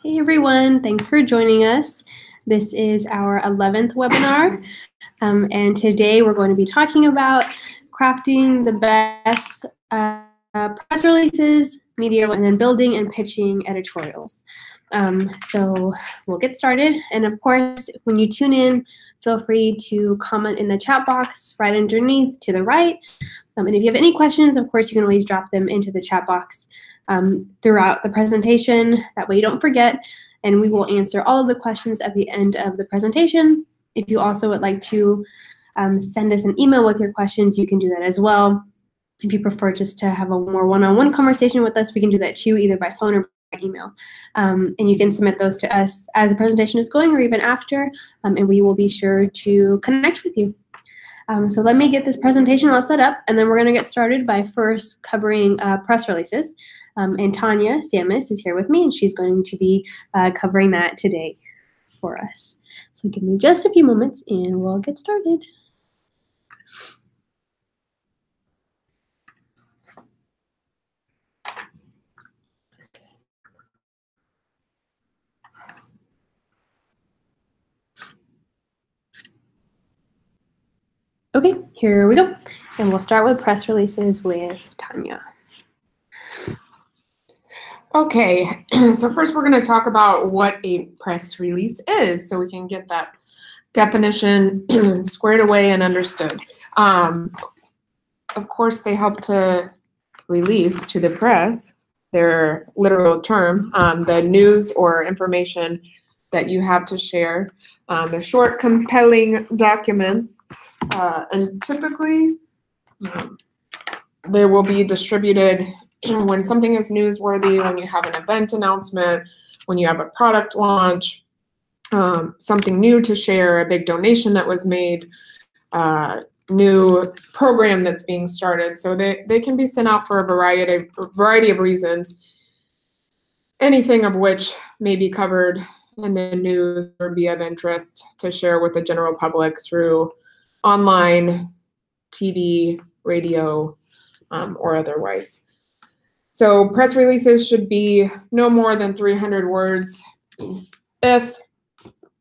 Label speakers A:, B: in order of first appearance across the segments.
A: Hey everyone, thanks for joining us. This is our 11th webinar, and today we're going to be talking about crafting the best press releases, media, and then building and pitching editorials. So we'll get started, and of course, when you tune in, feel free to comment in the chat box right underneath to the right. And if you have any questions, of course, you can always drop them into the chat box throughout the presentation. That way you don't forget, and we will answer all of the questions at the end of the presentation. If you also would like to send us an email with your questions, you can do that as well. If you prefer just to have a more one-on-one conversation with us, we can do that too, either by phone or by email. And you can submit those to us as the presentation is going or even after, and we will be sure to connect with you. So let me get this presentation all set up, and then we're going to get started by first covering press releases. And Tanya Samus is here with me, and she's going to be covering that today for us. So give me just a few moments, and we'll get started. Okay, here we go. And we'll start with press releases with Tanya.
B: Okay, so first we're going to talk about what a press release is so we can get that definition squared away and understood. Of course, they help to release to the press, their literal term, the news or information that you have to share. They're short, compelling documents, and typically they will be distributed when something is newsworthy, when you have an event announcement, when you have a product launch, something new to share, a big donation that was made, new program that's being started. So they can be sent out for a variety of reasons, anything of which may be covered in the news or be of interest to share with the general public through online, TV, radio, or otherwise. So press releases should be no more than 300 words. If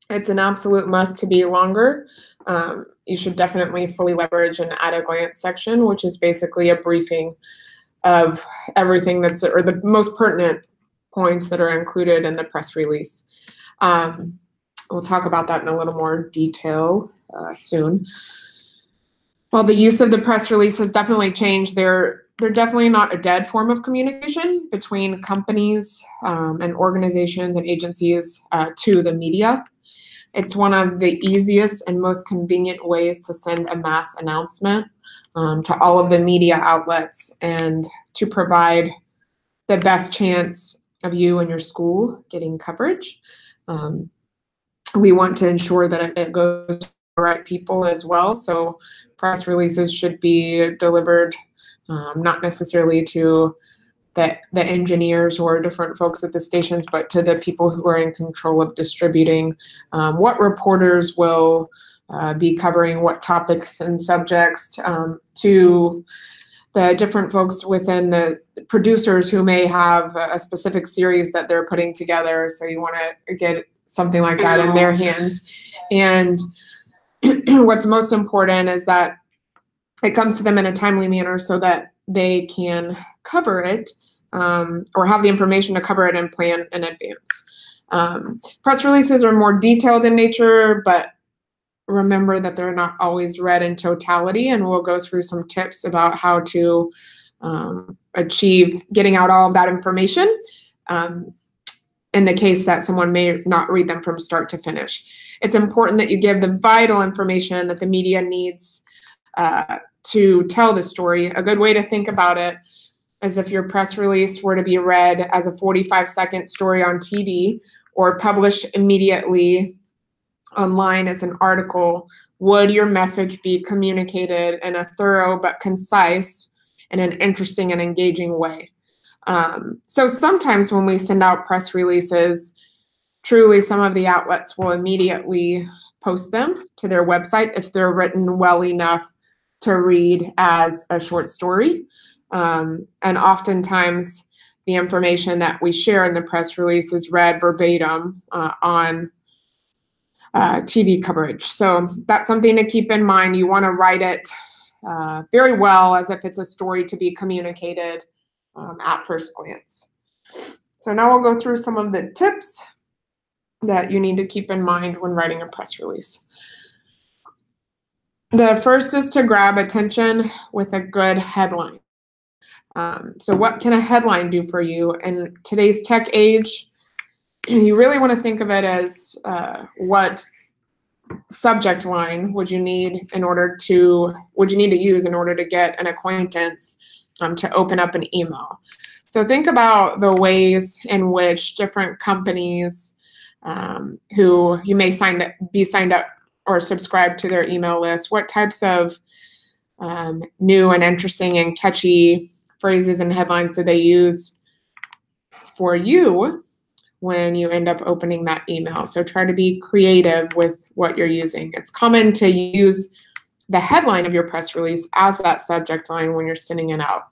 B: it's an absolute must to be longer, you should definitely fully leverage an at-a-glance section, which is basically a briefing of everything that's, or the most pertinent points that are included in the press release. We'll talk about that in a little more detail soon. While the use of the press release has definitely changed, they're definitely not a dead form of communication between companies and organizations and agencies to the media. It's one of the easiest and most convenient ways to send a mass announcement to all of the media outlets and to provide the best chance of you and your school getting coverage. We want to ensure that it goes to the right people as well. So press releases should be delivered not necessarily to the engineers or different folks at the stations, but to the people who are in control of distributing what reporters will be covering, what topics and subjects, to the different folks within the producers who may have a specific series that they're putting together. So you want to get something like that in their hands. And what's most important is that it comes to them in a timely manner so that they can cover it or have the information to cover it and plan in advance. Press releases are more detailed in nature, but remember that they're not always read in totality, and we'll go through some tips about how to achieve getting out all of that information in the case that someone may not read them from start to finish. It's important that you give the vital information that the media needs to tell the story. A good way to think about it is if your press release were to be read as a 45-second story on TV or published immediately online as an article, would your message be communicated in a thorough but concise and an interesting and engaging way? So sometimes when we send out press releases, truly some of the outlets will immediately post them to their website if they're written well enough to read as a short story. And oftentimes the information that we share in the press release is read verbatim on TV coverage. So that's something to keep in mind. You want to write it very well, as if it's a story to be communicated at first glance. So now we'll go through some of the tips that you need to keep in mind when writing a press release. The first is to grab attention with a good headline. So what can a headline do for you? In today's tech age, you really want to think of it as what subject line would you need to use in order to get an acquaintance to open up an email. So think about the ways in which different companies who you may be signed up or subscribe to their email list, what types of new and interesting and catchy phrases and headlines do they use for you when you end up opening that email. So try to be creative with what you're using. It's common to use the headline of your press release as that subject line when you're sending it out.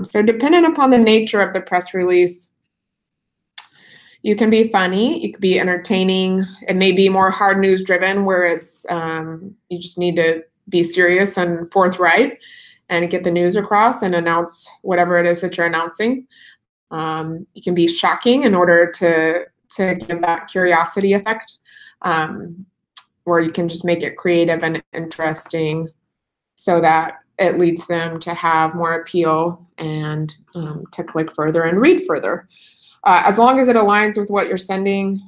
B: So dependent upon the nature of the press release, you can be funny, you could be entertaining. It may be more hard news driven, where it's you just need to be serious and forthright and get the news across and announce whatever it is that you're announcing. You can be shocking in order to give that curiosity effect, or you can just make it creative and interesting so that it leads them to have more appeal and to click further and read further. As long as it aligns with what you're sending,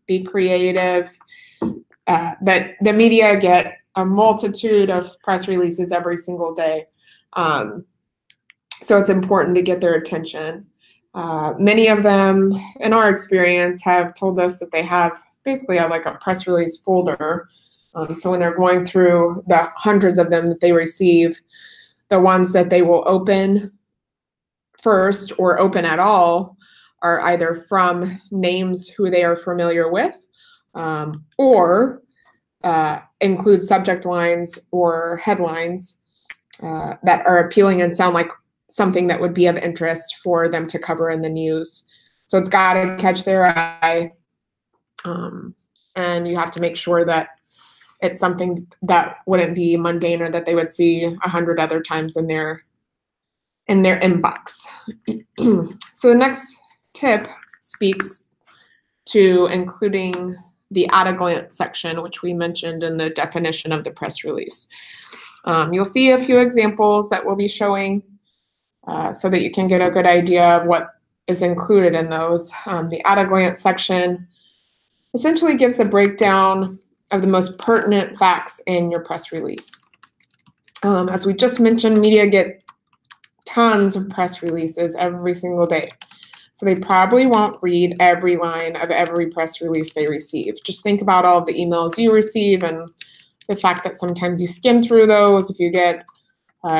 B: be creative. But the media get a multitude of press releases every single day. So it's important to get their attention. Many of them, in our experience, have told us that they have basically like a press release folder. So when they're going through the hundreds of them that they receive, the ones that they will open first or open at all are either from names who they are familiar with, or include subject lines or headlines that are appealing and sound like something that would be of interest for them to cover in the news. So it's got to catch their eye, and you have to make sure that it's something that wouldn't be mundane or that they would see 100 other times in their inbox. So the next tip speaks to including the at a glance section, which we mentioned in the definition of the press release. You'll see a few examples that we'll be showing so that you can get a good idea of what is included in those. The at a glance section essentially gives the breakdown of the most pertinent facts in your press release. As we just mentioned, media get tons of press releases every single day. So they probably won't read every line of every press release they receive. Just think about all of the emails you receive and the fact that sometimes you skim through those. If you get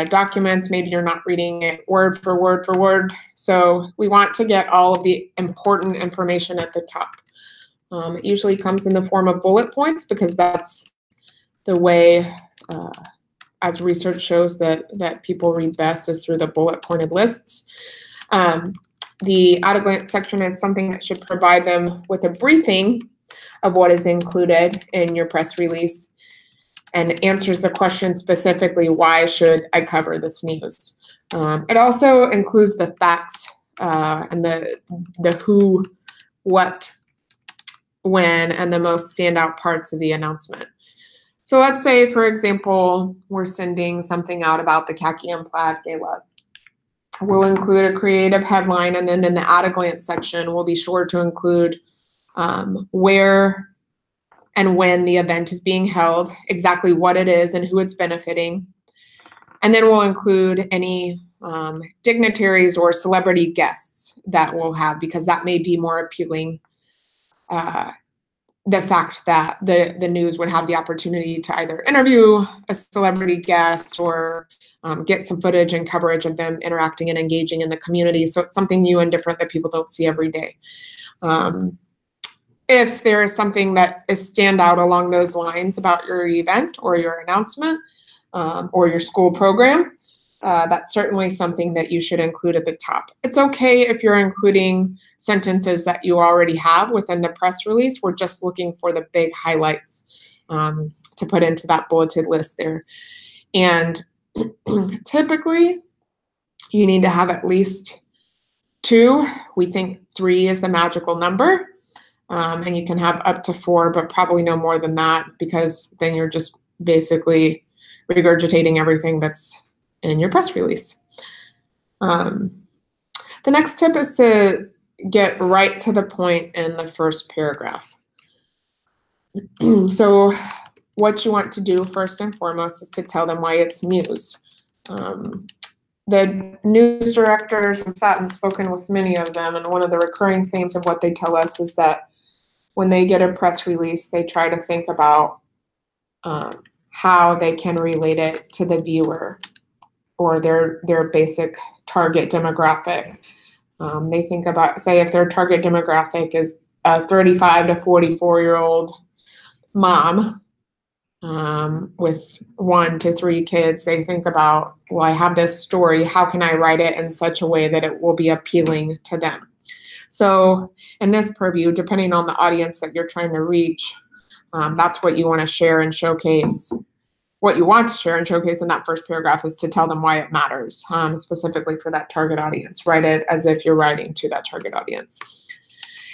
B: documents, maybe you're not reading it word for word for word. So we want to get all of the important information at the top. It usually comes in the form of bullet points because that's the way, as research shows, that people read best is through the bullet pointed lists. The at a glance section is something that should provide them with a briefing of what is included in your press release and answers the question specifically, why should I cover this news? It also includes the facts and the who, what, when, and the most standout parts of the announcement. So let's say, for example, we're sending something out about the Khaki and Plaid Gala. We'll include a creative headline, and then in the at a glance section, we'll be sure to include where and when the event is being held, exactly what it is and who it's benefiting. And then we'll include any dignitaries or celebrity guests that we'll have, because that may be more appealing. The fact that the news would have the opportunity to either interview a celebrity guest or get some footage and coverage of them interacting and engaging in the community. So it's something new and different that people don't see every day. If there is something that is standout along those lines about your event or your announcement or your school program, that's certainly something that you should include at the top. It's okay if you're including sentences that you already have within the press release. We're just looking for the big highlights to put into that bulleted list there. And typically, you need to have at least 2. We think 3 is the magical number. And you can have up to 4, but probably no more than that, because then you're just basically regurgitating everything that's in your press release. The next tip is to get right to the point in the first paragraph. So what you want to do first and foremost is to tell them why it's news. The news directors, I've sat and spoken with many of them, and one of the recurring themes of what they tell us is that when they get a press release, they try to think about how they can relate it to the viewer or their basic target demographic. They think about, say, if their target demographic is a 35 to 44-year-old mom with 1 to 3 kids, they think about, well, I have this story. How can I write it in such a way that it will be appealing to them? So in this purview, depending on the audience that you're trying to reach, that's what you want to share and showcase. What you want to share and showcase in that first paragraph is to tell them why it matters, specifically for that target audience. Write it as if you're writing to that target audience.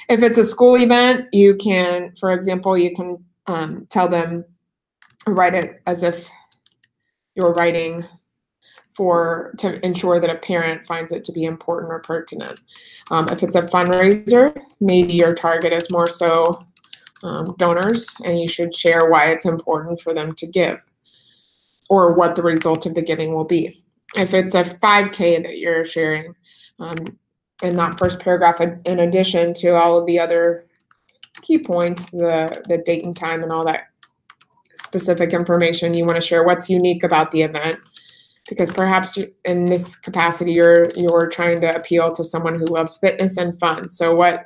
B: If it's a school event, you can, for example, you can tell them, write it as if you're writing to ensure that a parent finds it to be important or pertinent. If it's a fundraiser, maybe your target is more so donors, and you should share why it's important for them to give or what the result of the giving will be. If it's a 5K that you're sharing, in that first paragraph, in addition to all of the other key points, the date and time and all that specific information, you want to share what's unique about the event, because perhaps in this capacity you're trying to appeal to someone who loves fitness and fun. So what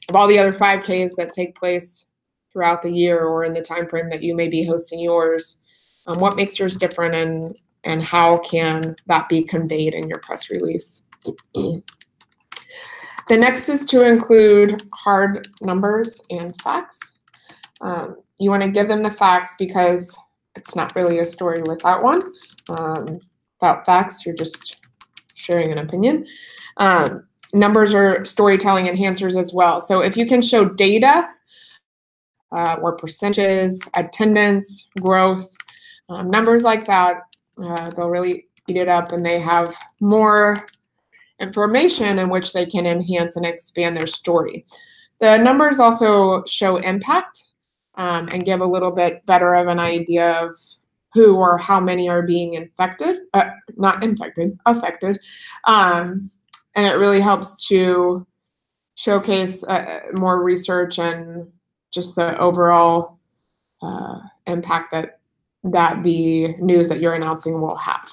B: of all the other 5Ks that take place throughout the year or in the time frame that you may be hosting yours, what makes yours different, and how can that be conveyed in your press release? The next is to include hard numbers and facts. You want to give them the facts because it's not really a story without one. Without facts, you're just sharing an opinion. Numbers are storytelling enhancers as well. So if you can show data or percentages, attendance, growth, numbers like that, they'll really eat it up, and they have more information in which they can enhance and expand their story. The numbers also show impact and give a little bit better of an idea of who or how many are being affected. And it really helps to showcase more research and just the overall impact that the news that you're announcing will have.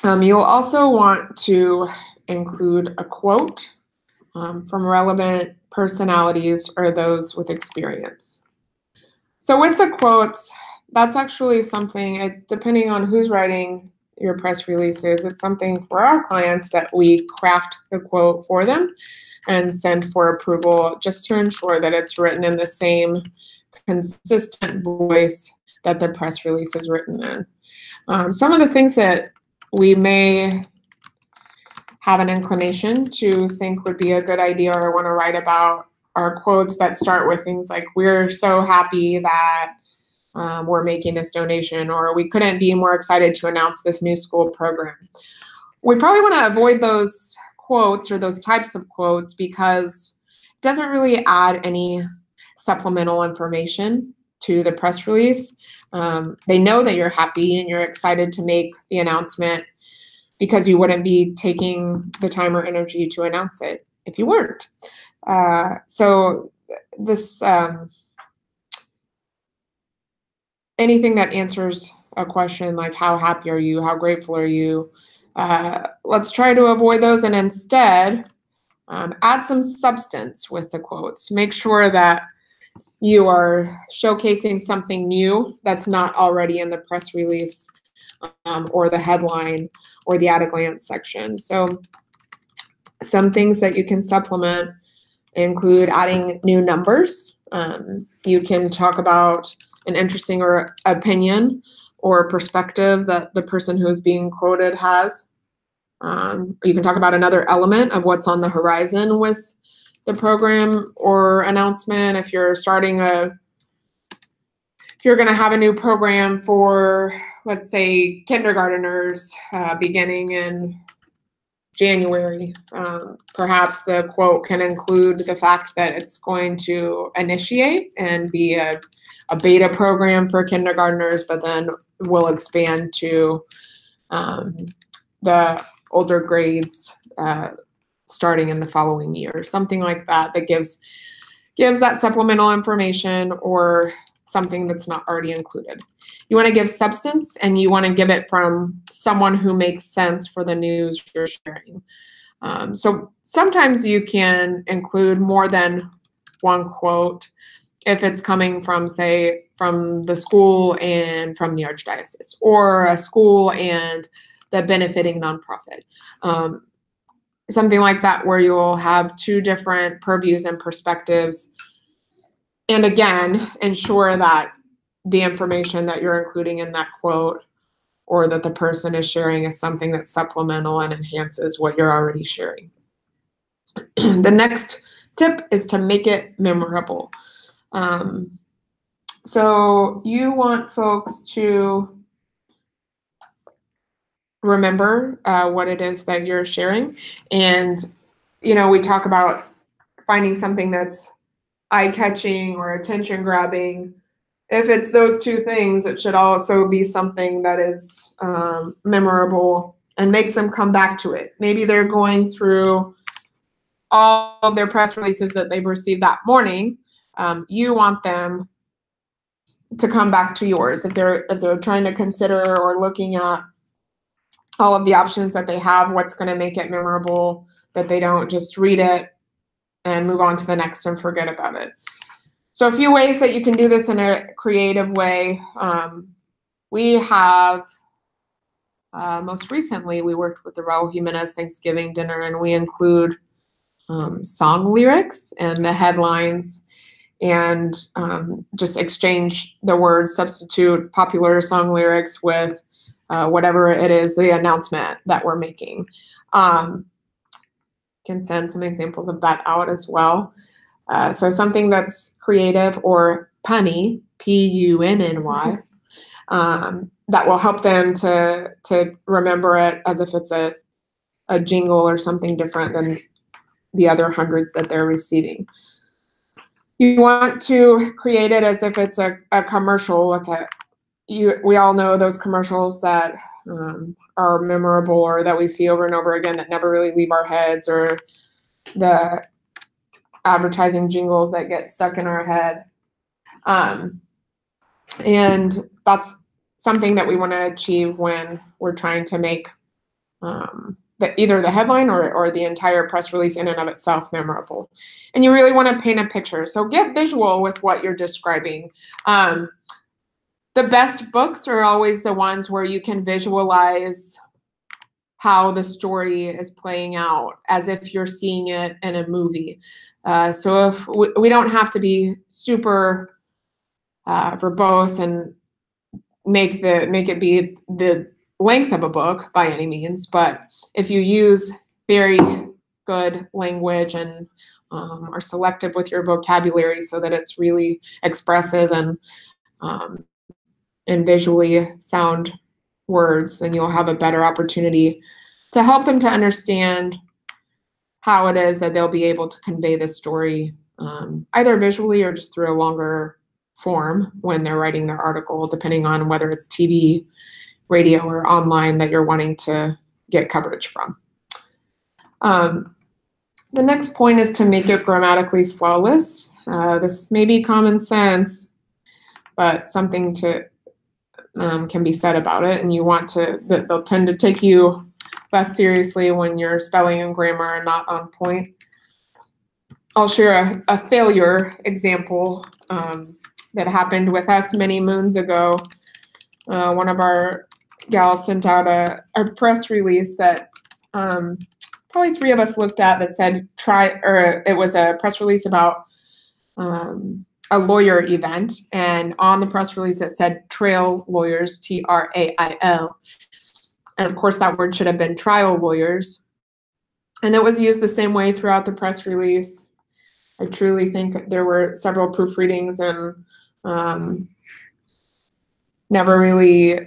B: You'll also want to include a quote from relevant personalities or those with experience. So with the quotes, that's actually something, depending on who's writing your press releases, it's something for our clients that we craft the quote for them and send for approval, just to ensure that it's written in the same consistent voice that the press release is written in. Some of the things that we may have an inclination to think would be a good idea or want to write about are quotes that start with things like, "We're so happy that we're making this donation," or "We couldn't be more excited to announce this new school program." We probably want to avoid those quotes or those types of quotes because it doesn't really add any supplemental information to the press release. They know that you're happy and you're excited to make the announcement, because you wouldn't be taking the time or energy to announce it if you weren't. So this anything that answers a question like, how happy are you, how grateful are you, let's try to avoid those, and instead add some substance with the quotes. Make sure that you are showcasing something new that's not already in the press release. or the headline or the at-a-glance section. So some things that you can supplement include adding new numbers. You can talk about an interesting or opinion or perspective that the person who is being quoted has. You can talk about another element of what's on the horizon with the program or announcement. If you're going to have a new program for, let's say, kindergarteners beginning in January, perhaps the quote can include the fact that it's going to initiate and be a beta program for kindergarteners, but then will expand to the older grades starting in the following year. Something like that that gives that supplemental information or something that's not already included. You want to give substance, and you want to give it from someone who makes sense for the news you're sharing. So sometimes you can include more than one quote if it's coming from, say, from the school and from the archdiocese, or a school and the benefiting nonprofit. Something like that, where you'll have two different purviews and perspectives. And again, ensure that the information that you're including in that quote or that the person is sharing is something that's supplemental and enhances what you're already sharing. The next tip is to make it memorable. So you want folks to remember what it is that you're sharing. And, we talk about finding something that's eye-catching or attention-grabbing. If it's those two things, it should also be something that is memorable and makes them come back to it. Maybe they're going through all of their press releases that they've received that morning. You want them to come back to yours. If they're trying to consider or looking at all of the options that they have, what's going to make it memorable, that they don't just read it and move on to the next and forget about it. So a few ways that you can do this in a creative way. We have, most recently, we worked with the Raul Jimenez Thanksgiving dinner, and we include song lyrics and the headlines, and just exchange the words, substitute popular song lyrics with whatever it is, the announcement that we're making. Can send some examples of that out as well. So something that's creative or punny, P-U-N-N-Y, that will help them to remember it as if it's a jingle or something different than the other hundreds that they're receiving. You want to create it as if it's a commercial. We all know those commercials that are memorable or that we see over and over again that never really leave our heads, or the advertising jingles that get stuck in our head. And that's something that we want to achieve when we're trying to make either the headline or the entire press release in and of itself memorable. And you really want to paint a picture. So get visual with what you're describing. The best books are always the ones where you can visualize how the story is playing out as if you're seeing it in a movie. So if we don't have to be super verbose and make it be the length of a book by any means, but if you use very good language and are selective with your vocabulary so that it's really expressive and visually sound words, then you'll have a better opportunity to help them to understand how it is that they'll be able to convey the story, either visually or just through a longer form when they're writing their article, depending on whether it's TV, radio, or online that you're wanting to get coverage from. The next point is to make it grammatically flawless. This may be common sense, but something can be said about it, and you want they'll tend to take you less seriously when your spelling and grammar are not on point. I'll share a failure example that happened with us many moons ago. One of our gal sent out a press release that probably 3 of us looked at that said it was a press release about a lawyer event, and on the press release it said trail lawyers, TRAIL. And of course that word should have been trial lawyers. And it was used the same way throughout the press release. I truly think there were several proofreadings and never really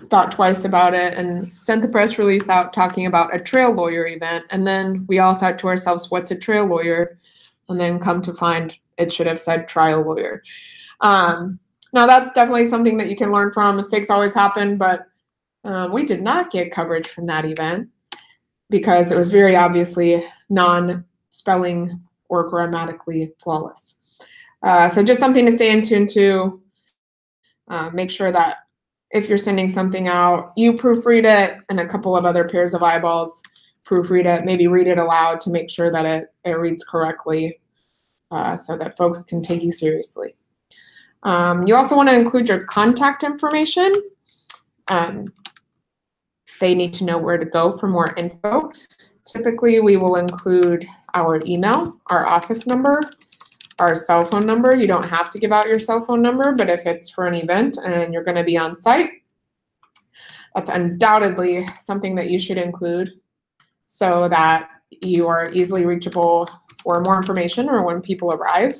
B: thought twice about it and sent the press release out talking about a trail lawyer event. And then we all thought to ourselves, what's a trail lawyer? And then come to find it should have said trial lawyer. Now that's definitely something that you can learn from. Mistakes always happen, but we did not get coverage from that event because it was very obviously non-spelling or grammatically flawless. So just something to stay in tune to. Make sure that if you're sending something out, you proofread it and a couple of other pairs of eyeballs proofread it, maybe read it aloud to make sure that it reads correctly so that folks can take you seriously. You also want to include your contact information. They need to know where to go for more info. Typically, we will include our email, our office number, our cell phone number. You don't have to give out your cell phone number, but if it's for an event and you're going to be on site, that's undoubtedly something that you should include so that you are easily reachable for more information or when people arrive.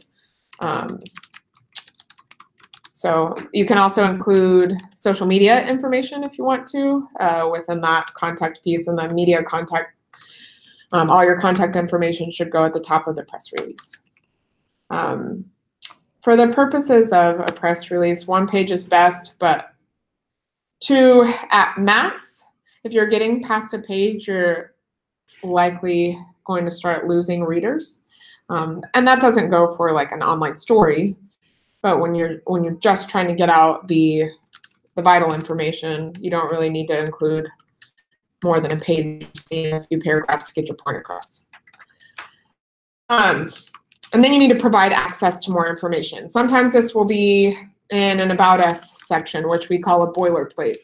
B: So you can also include social media information if you want to within that contact piece, and the media contact. All your contact information should go at the top of the press release. For the purposes of a press release, 1 page is best, but 2 at max. If you're getting past a page, you're likely going to start losing readers. And that doesn't go for like an online story, but when you're just trying to get out the vital information, you don't really need to include more than a page, a few paragraphs to get your point across. And then you need to provide access to more information. Sometimes this will be in an About Us section, which we call a boilerplate.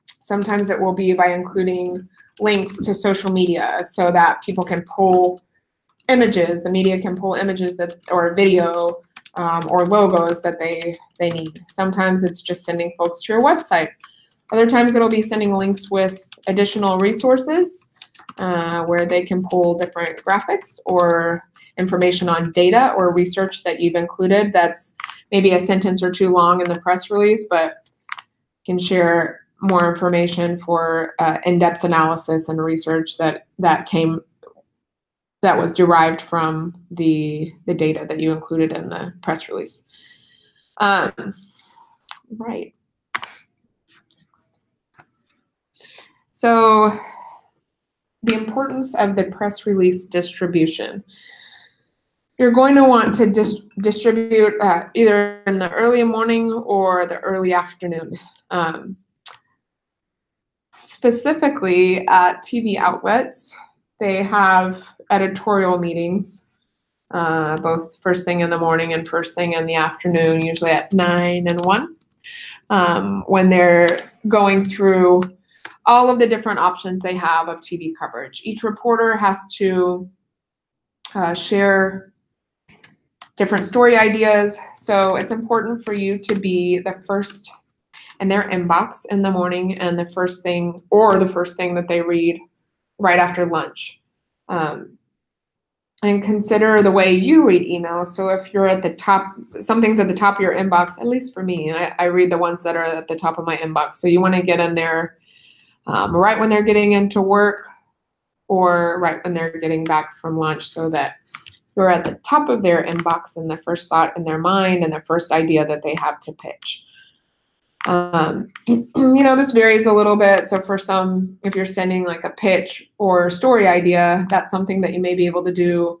B: Sometimes it will be by including links to social media so that people can pull images, the media can pull images that, or video or logos that they need. Sometimes it's just sending folks to your website. Other times it'll be sending links with additional resources where they can pull different graphics or information on data or research that you've included that's maybe a sentence or 2 long in the press release, but can share more information for in-depth analysis and research that was derived from the data that you included in the press release. Right. So the importance of the press release distribution. You're going to want to distribute either in the early morning or the early afternoon. Specifically at TV outlets, they have editorial meetings, both first thing in the morning and first thing in the afternoon, usually at 9 and 1, when they're going through all of the different options they have of TV coverage. Each reporter has to share different story ideas, so it's important for you to be the first in their inbox in the morning and the first thing that they read right after lunch. And consider the way you read emails. So if you're at the top, something's at the top of your inbox, at least for me, I read the ones that are at the top of my inbox. So you want to get in there right when they're getting into work or right when they're getting back from lunch so that you're at the top of their inbox and the first thought in their mind and the first idea that they have to pitch. This varies a little bit. So for some, if you're sending like a pitch or story idea, that's something that you may be able to do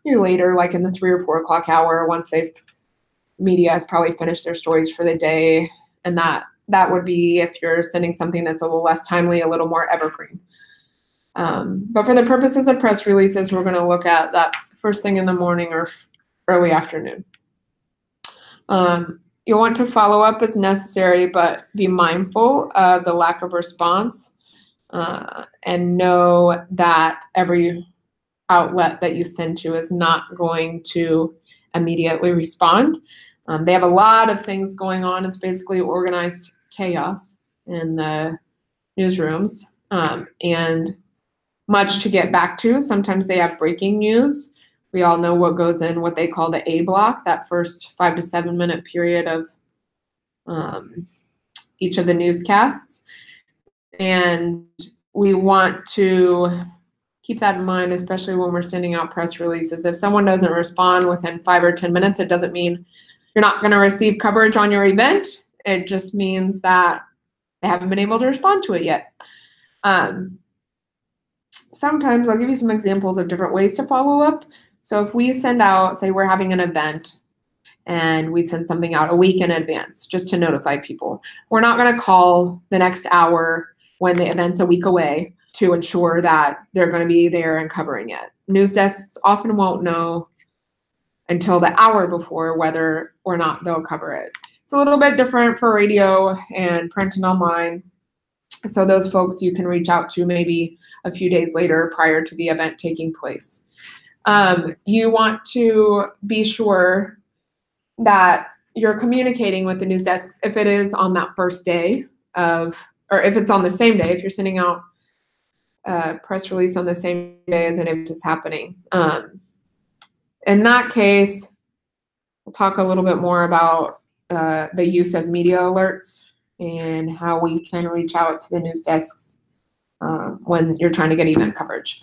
B: later, like in the 3 or 4 o'clock hour, once media has probably finished their stories for the day. And that would be if you're sending something that's a little less timely, a little more evergreen. But for the purposes of press releases, we're going to look at that first thing in the morning or early afternoon. You'll want to follow up as necessary, but be mindful of the lack of response, and know that every outlet that you send to is not going to immediately respond. They have a lot of things going on. It's basically organized chaos in the newsrooms, and much to get back to. Sometimes they have breaking news. We all know what goes in what they call the A block, that first 5 to 7 minute period of each of the newscasts. And we want to keep that in mind, especially when we're sending out press releases. If someone doesn't respond within 5 or 10 minutes, it doesn't mean you're not going to receive coverage on your event. It just means that they haven't been able to respond to it yet. Sometimes I'll give you some examples of different ways to follow up. So if we send out, say we're having an event and we send something out a week in advance just to notify people, we're not going to call the next hour when the event's a week away to ensure that they're going to be there and covering it. News desks often won't know until the hour before whether or not they'll cover it. It's a little bit different for radio and print and online. So those folks you can reach out to maybe a few days later prior to the event taking place. You want to be sure that you're communicating with the news desks if it is on that first day of, or if it's on the same day, if you're sending out a press release on the same day as an event is happening. In that case, we'll talk a little bit more about the use of media alerts and how we can reach out to the news desks when you're trying to get event coverage.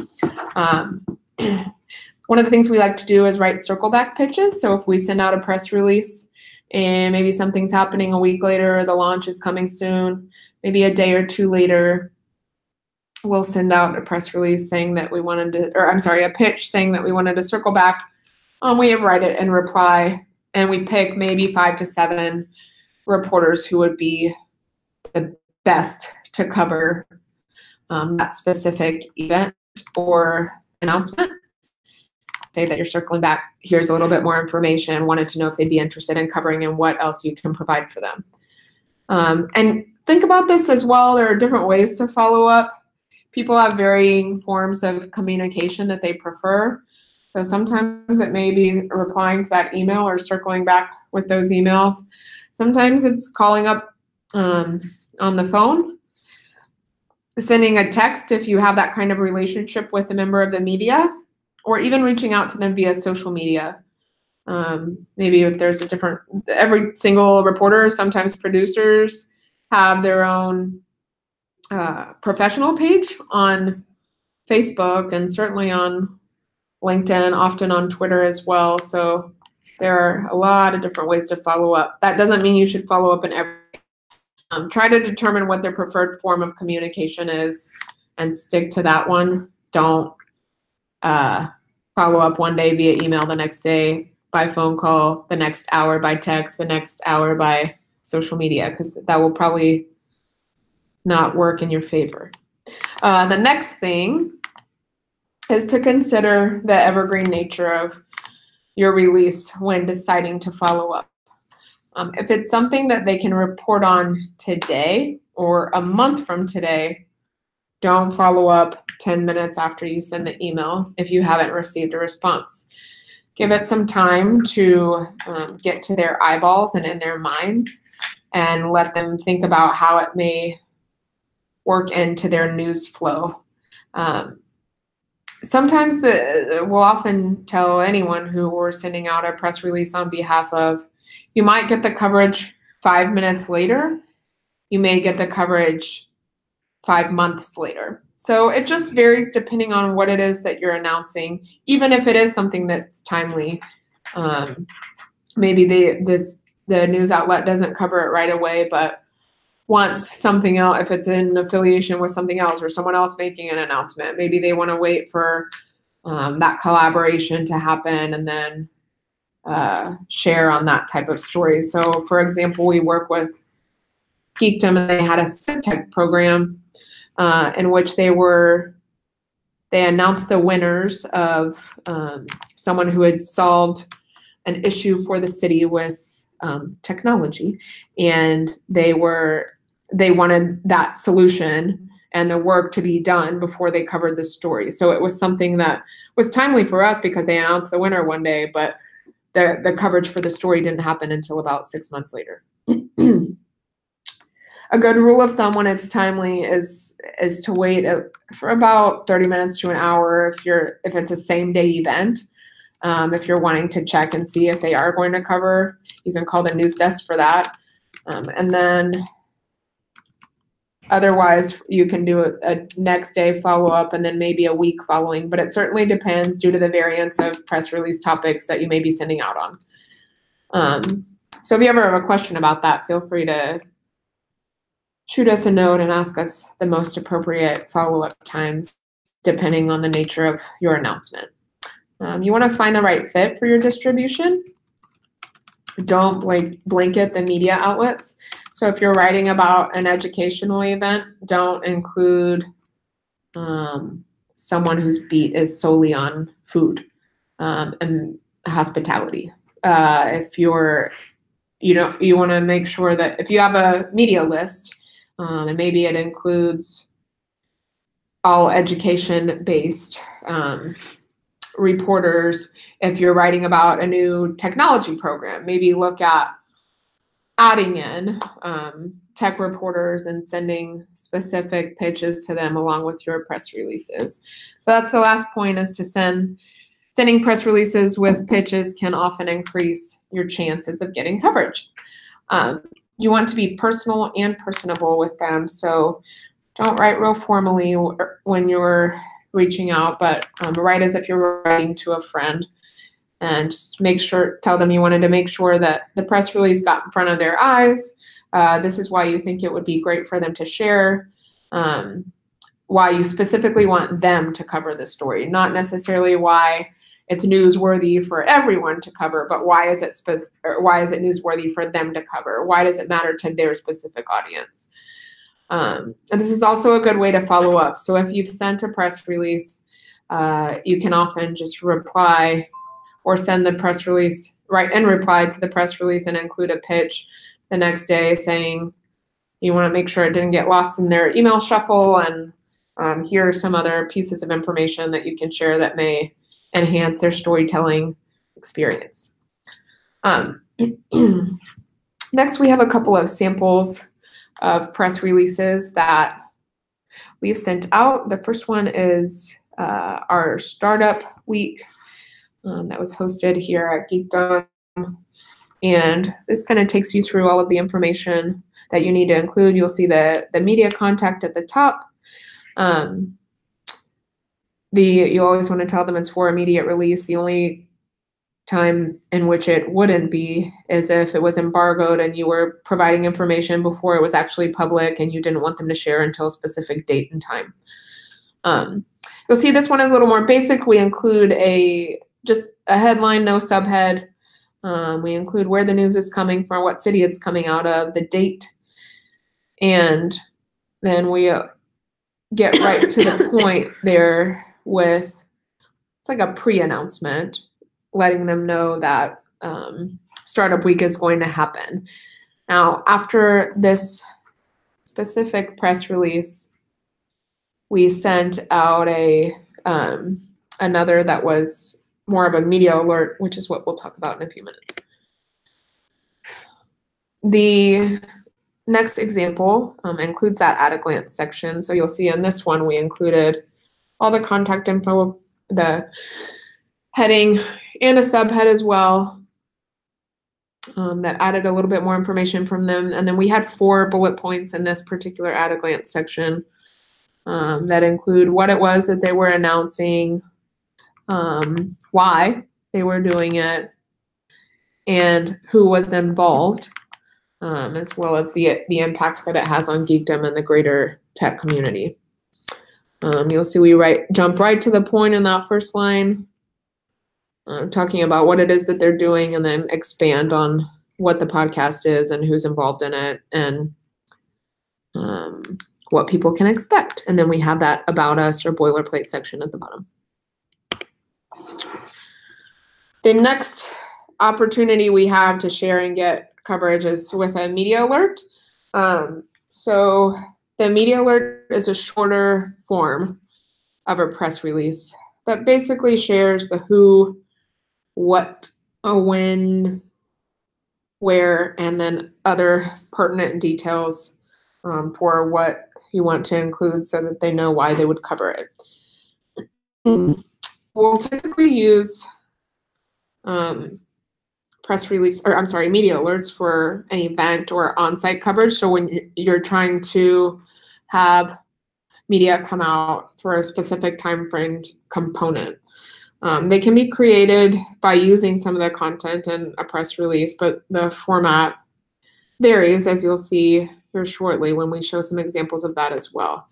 B: One of the things we like to do is write circle back pitches. So if we send out a press release and maybe something's happening a week later, the launch is coming soon, maybe a day or two later, we'll send out a press release saying that we wanted to, or I'm sorry, a pitch saying that we wanted to circle back. We write it in reply, and we pick maybe 5 to 7 reporters who would be the best to cover that specific event or announcement. Say that you're circling back, here's a little bit more information, wanted to know if they'd be interested in covering and what else you can provide for them. And think about this as well. There are different ways to follow up. People have varying forms of communication that they prefer. So sometimes it may be replying to that email or circling back with those emails. Sometimes it's calling up on the phone, sending a text if you have that kind of relationship with a member of the media, or even reaching out to them via social media. Maybe if there's a different, every single reporter, sometimes producers have their own professional page on Facebook and certainly on LinkedIn, often on Twitter as well. So there are a lot of different ways to follow up. That doesn't mean you should follow up in every. Try to determine what their preferred form of communication is and stick to that one. Don't follow up one day via email, the next day by phone call, the next hour by text, the next hour by social media, because that will probably not work in your favor. The next thing is to consider the evergreen nature of your release when deciding to follow up. If it's something that they can report on today or a month from today, don't follow up 10 minutes after you send the email if you haven't received a response. Give it some time to get to their eyeballs and in their minds, and let them think about how it may work into their news flow. Sometimes we'll often tell anyone who we're sending out a press release on behalf of, you might get the coverage 5 minutes later. You may get the coverage 5 months later. So it just varies depending on what it is that you're announcing, even if it is something that's timely. Maybe the news outlet doesn't cover it right away, but wants something else, if it's in affiliation with something else or someone else making an announcement, maybe they want to wait for that collaboration to happen and then share on that type of story. So for example, we work with Geekdom, and they had a tech program in which they announced the winners of someone who had solved an issue for the city with technology, and they wanted that solution and the work to be done before they covered the story. So it was something that was timely for us because they announced the winner one day, but the coverage for the story didn't happen until about 6 months later. A good rule of thumb when it's timely is to wait for about 30 minutes to an hour if it's a same day event. If you're wanting to check and see if they are going to cover, you can call the news desk for that. And then otherwise, you can do a next day follow-up and then maybe a week following, but it certainly depends due to the variance of press release topics that you may be sending out on. So if you ever have a question about that, feel free to shoot us a note and ask us the most appropriate follow-up times depending on the nature of your announcement. You want to find the right fit for your distribution. Don't blanket the media outlets. So if you're writing about an educational event, don't include someone whose beat is solely on food and hospitality. If you want to make sure that if you have a media list, and maybe it includes all education-based reporters. If you're writing about a new technology program, maybe look at adding in tech reporters and sending specific pitches to them along with your press releases. So that's the last point, is to sending press releases with pitches can often increase your chances of getting coverage. You want to be personal and personable with them. So don't write real formally when you're reaching out, but write as if you're writing to a friend, and just tell them you wanted to make sure that the press release got in front of their eyes. This is why you think it would be great for them to share, why you specifically want them to cover the story, not necessarily why it's newsworthy for everyone to cover, but why is it newsworthy for them to cover? Why does it matter to their specific audience? And this is also a good way to follow up. So if you've sent a press release, you can often just reply or send the press release, and reply to the press release and include a pitch the next day saying you want to make sure it didn't get lost in their email shuffle, and here are some other pieces of information that you can share that may enhance their storytelling experience. Next, we have a couple of samples of press releases that we've sent out. The first one is our startup week that was hosted here at Geekdom. And this kind of takes you through all of the information that you need to include. You'll see the media contact at the top. You always want to tell them it's for immediate release. The only time in which it wouldn't be is if it was embargoed and you were providing information before it was actually public and you didn't want them to share until a specific date and time. You'll see this one is a little more basic. We include just a headline, no subhead. We include where the news is coming from, what city it's coming out of, the date, and then we get right to the point there with, it's like a pre-announcement, letting them know that Startup Week is going to happen. Now, after this specific press release, we sent out another that was more of a media alert, which is what we'll talk about in a few minutes. The next example includes that at a glance section. So you'll see in this one, we included all the contact info, the heading, and a subhead as well that added a little bit more information from them. And then we had 4 bullet points in this particular at a glance section that include what it was that they were announcing, why they were doing it, and who was involved, as well as the impact that it has on geekdom and the greater tech community. You'll see we jump right to the point in that first line, talking about what it is that they're doing, and then expand on what the podcast is and who's involved in it, and what people can expect. And then we have that about us or boilerplate section at the bottom. The next opportunity we have to share and get coverage is with a media alert. So the media alert is a shorter form of a press release that basically shares the who, what, when, where, and then other pertinent details for what you want to include so that they know why they would cover it. We'll typically use media alerts for an event or on-site coverage. So when you're trying to have media come out for a specific time frame component. They can be created by using some of the content in a press release, but the format varies, as you'll see here shortly when we show some examples of that as well.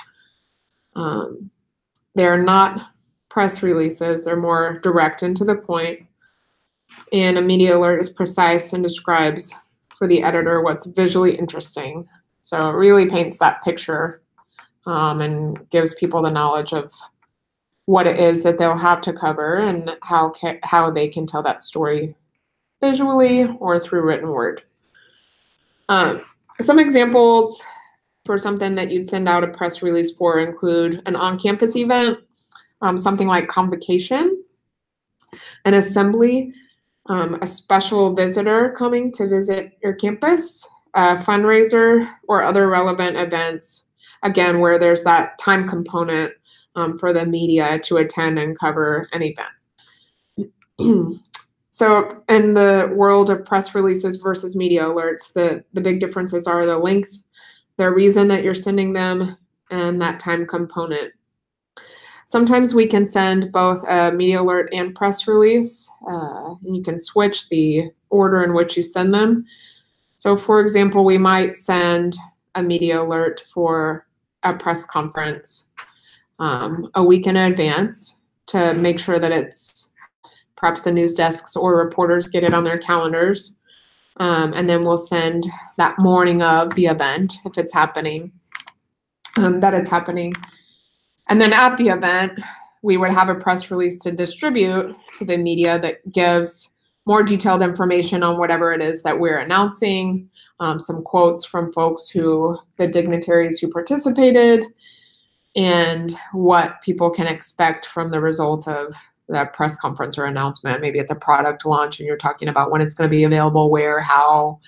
B: They're not press releases, they're more direct and to the point. And a media alert is precise and describes for the editor what's visually interesting. So it really paints that picture and gives people the knowledge of what it is that they'll have to cover and how they can tell that story visually or through written word. Some examples for something that you'd send out a press release for include an on-campus event, something like convocation, an assembly, a special visitor coming to visit your campus, a fundraiser, or other relevant events, again, where there's that time component for the media to attend and cover an event. So in the world of press releases versus media alerts, the big differences are the length, the reason that you're sending them, and that time component. Sometimes we can send both a media alert and press release, and you can switch the order in which you send them. So for example, we might send a media alert for a press conference a week in advance to make sure that it's perhaps the news desks or reporters get it on their calendars. And then we'll send that morning of the event, if it's happening, that it's happening. And then at the event, we would have a press release to distribute to the media that gives more detailed information on whatever it is that we're announcing, some quotes from folks the dignitaries who participated, and what people can expect from the result of that press conference or announcement. Maybe it's a product launch and you're talking about when it's going to be available, where, how,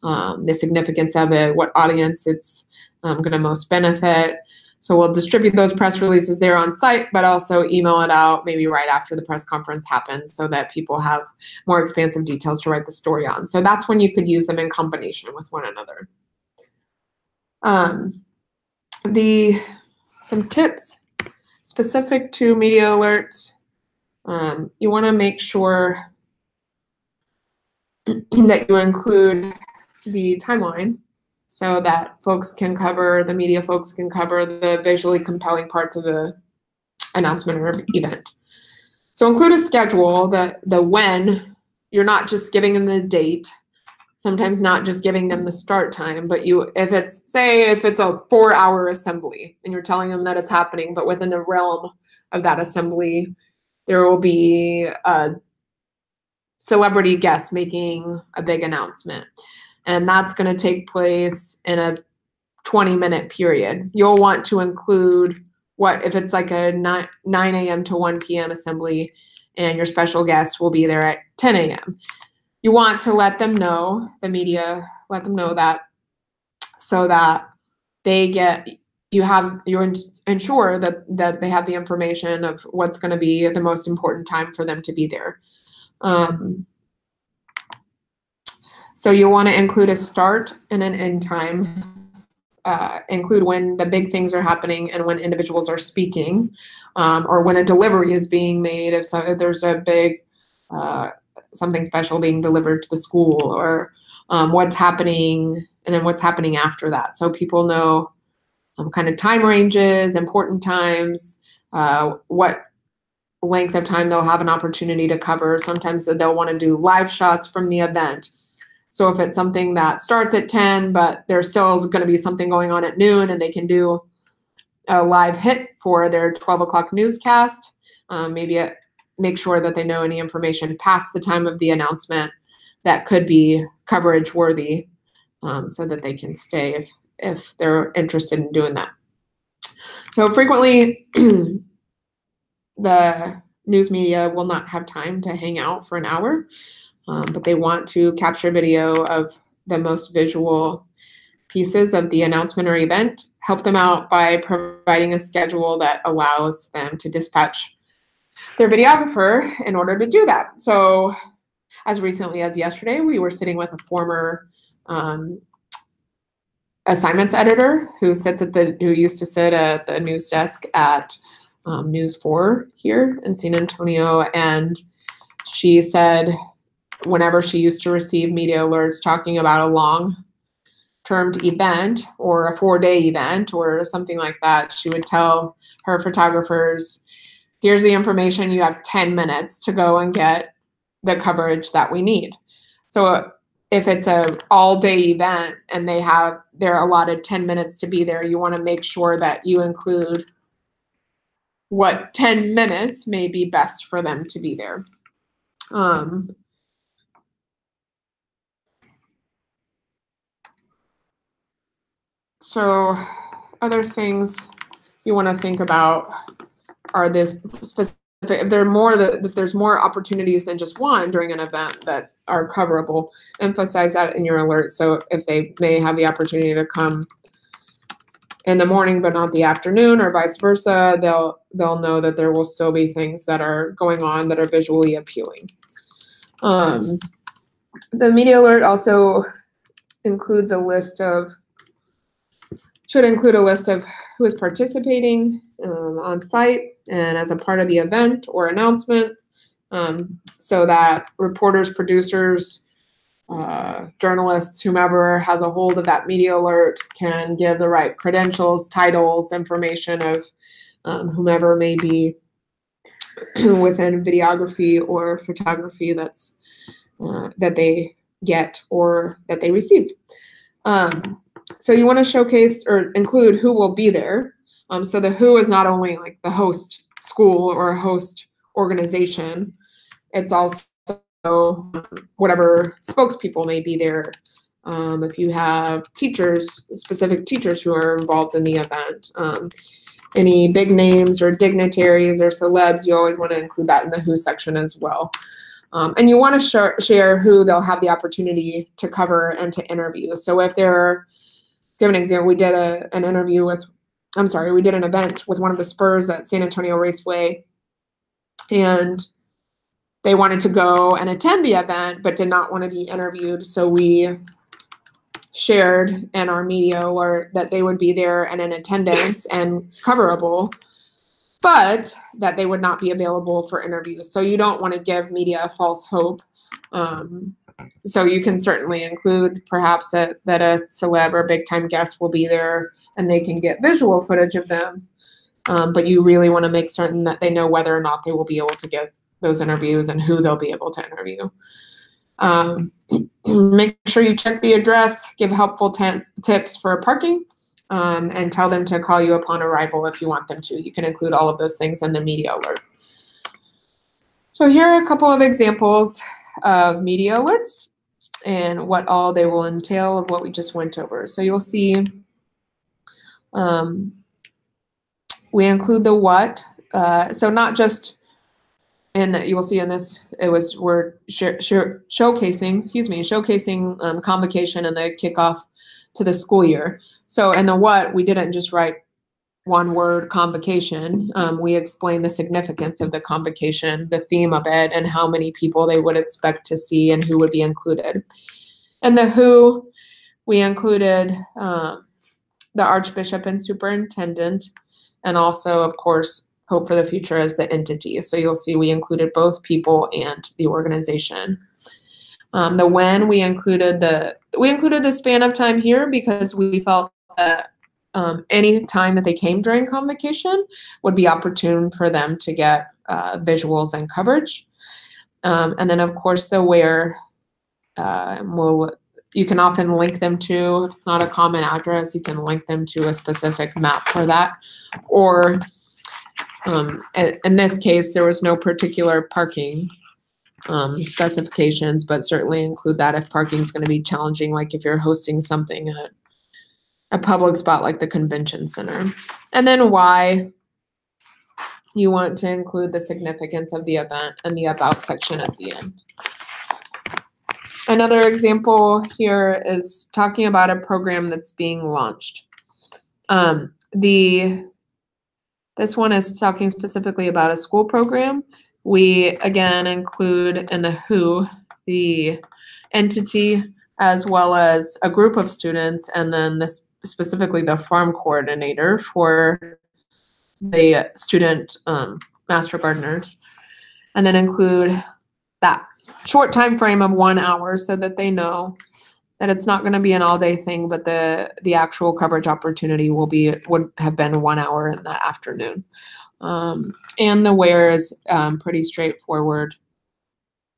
B: the significance of it, what audience it's going to most benefit. So we'll distribute those press releases there on site, but also email it out maybe right after the press conference happens so that people have more expansive details to write the story on. So that's when you could use them in combination with one another. Some tips specific to media alerts. You want to make sure that you include the timeline so that the media folks can cover the visually compelling parts of the announcement or event. So include a schedule, the when. You're not just giving them the date, sometimes not just giving them the start time, but if it's a 4-hour assembly and you're telling them that it's happening, but within the realm of that assembly, there will be a celebrity guest making a big announcement. And that's going to take place in a 20-minute period. You'll want to include if it's like a 9 a.m. to 1 p.m. assembly and your special guest will be there at 10 a.m. You want to let them know, the media, let them know that so that you ensure that they have the information of what's going to be the most important time for them to be there. So you'll want to include a start and an end time, include when the big things are happening and when individuals are speaking, or when a delivery is being made, if there's a big, something special being delivered to the school, or what's happening, and then what's happening after that. So people know kind of time ranges, important times, what length of time they'll have an opportunity to cover. Sometimes they'll want to do live shots from the event. So if it's something that starts at 10, but there's still going to be something going on at noon and they can do a live hit for their 12 o'clock newscast, make sure that they know any information past the time of the announcement that could be coverage worthy, so that they can stay if they're interested in doing that. So frequently, the news media will not have time to hang out for an hour, but they want to capture video of the most visual pieces of the announcement or event, help them out by providing a schedule that allows them to dispatch their videographer in order to do that. So as recently as yesterday, we were sitting with a former assignments editor who used to sit at the news desk at News 4 here in San Antonio, and she said whenever she used to receive media alerts talking about a long-term event or a 4-day event or something like that, she would tell her photographers, here's the information, you have 10 minutes to go and get the coverage that we need. So if it's an all-day event and they're allotted 10 minutes to be there, you want to make sure that you include what 10 minutes may be best for them to be there. So other things you want to think about are this specific, if there's more opportunities than just one during an event that are coverable, emphasize that in your alert. So if they may have the opportunity to come in the morning but not the afternoon, or vice versa, they'll know that there will still be things that are going on that are visually appealing. The media alert also should include a list of who is participating on site and as a part of the event or announcement, so that reporters, producers, journalists, whomever has a hold of that media alert can give the right credentials, titles, information of whomever may be within videography or photography that they get or that they receive. So you want to showcase or include who will be there. So the who is not only like the host school or a host organization, it's also whatever spokespeople may be there. If you have specific teachers who are involved in the event, any big names or dignitaries or celebs, you always want to include that in the who section as well. And you want to share who they'll have the opportunity to cover and to interview. So if give an example, we did an event with one of the Spurs at San Antonio Raceway, and they wanted to go and attend the event, but did not want to be interviewed. So we shared in our media alert that they would be there and in attendance and coverable, but that they would not be available for interviews. So you don't want to give media a false hope. So you can certainly include perhaps that a celeb or big time guest will be there and they can get visual footage of them. But you really want to make certain that they know whether or not they will be able to give those interviews and who they'll be able to interview. Make sure you check the address, give helpful tips for parking, and tell them to call you upon arrival if you want them to. You can include all of those things in the media alert. So here are a couple of examples of media alerts and what all they will entail of what we just went over. So you'll see we include the what. So not just in that, you will see in this, we're showcasing convocation and the kickoff to the school year. So in the what, we didn't just write one word, convocation. We explain the significance of the convocation, the theme of it, and how many people they would expect to see and who would be included. And the who, we included the Archbishop and Superintendent, and also, of course, Hope for the Future as the entity. So you'll see we included both people and the organization. The when, we included the span of time here because we felt that any time that they came during convocation would be opportune for them to get visuals and coverage. And then, of course, the where, you can often link them to, if it's not a common address, you can link them to a specific map for that. Or in this case, there was no particular parking specifications, but certainly include that if parking is going to be challenging, like if you're hosting something at a public spot like the convention center. And then why you want to include the significance of the event in the about section at the end. Another example here is talking about a program that's being launched. This one is talking specifically about a school program. We, again, include in the who, the entity, as well as a group of students, and then this specifically the farm coordinator for the student master gardeners, and then include that short time frame of 1 hour so that they know that it's not going to be an all-day thing, but the actual coverage opportunity would have been 1 hour in that afternoon. And the where is pretty straightforward.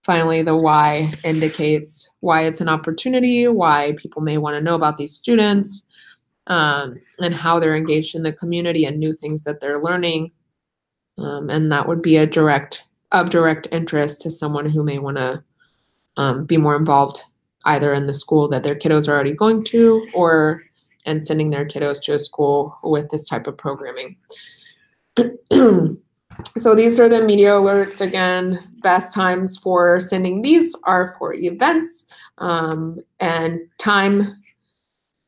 B: Finally, the why indicates why it's an opportunity, why people may want to know about these students, and how they're engaged in the community and new things that they're learning. And that would be of direct interest to someone who may want to be more involved either in the school that their kiddos are already going to or and sending their kiddos to a school with this type of programming. So these are the media alerts. Again, best times for sending these are for events and time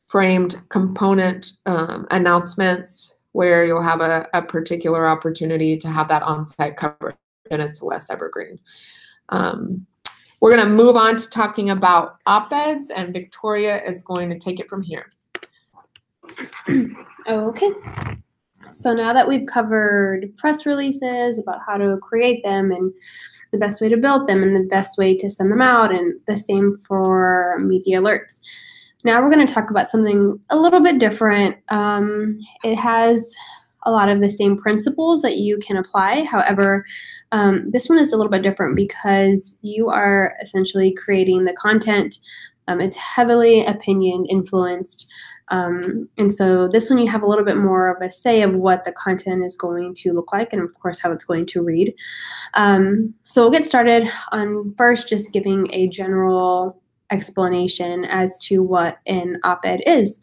B: framed component announcements where you'll have a particular opportunity to have that on-site coverage and it's less evergreen. We're going to move on to talking about op-eds, and Victoria is going to take it from here.
A: Okay. So now that we've covered press releases, about how to create them and the best way to build them and the best way to send them out, and the same for media alerts. Now we're going to talk about something a little bit different. It has a lot of the same principles that you can apply. However, this one is a little bit different because you are essentially creating the content. It's heavily opinion influenced. And so this one you have a little bit more of a say of what the content is going to look like and of course how it's going to read. So we'll get started on first just giving a general explanation as to what an op-ed is.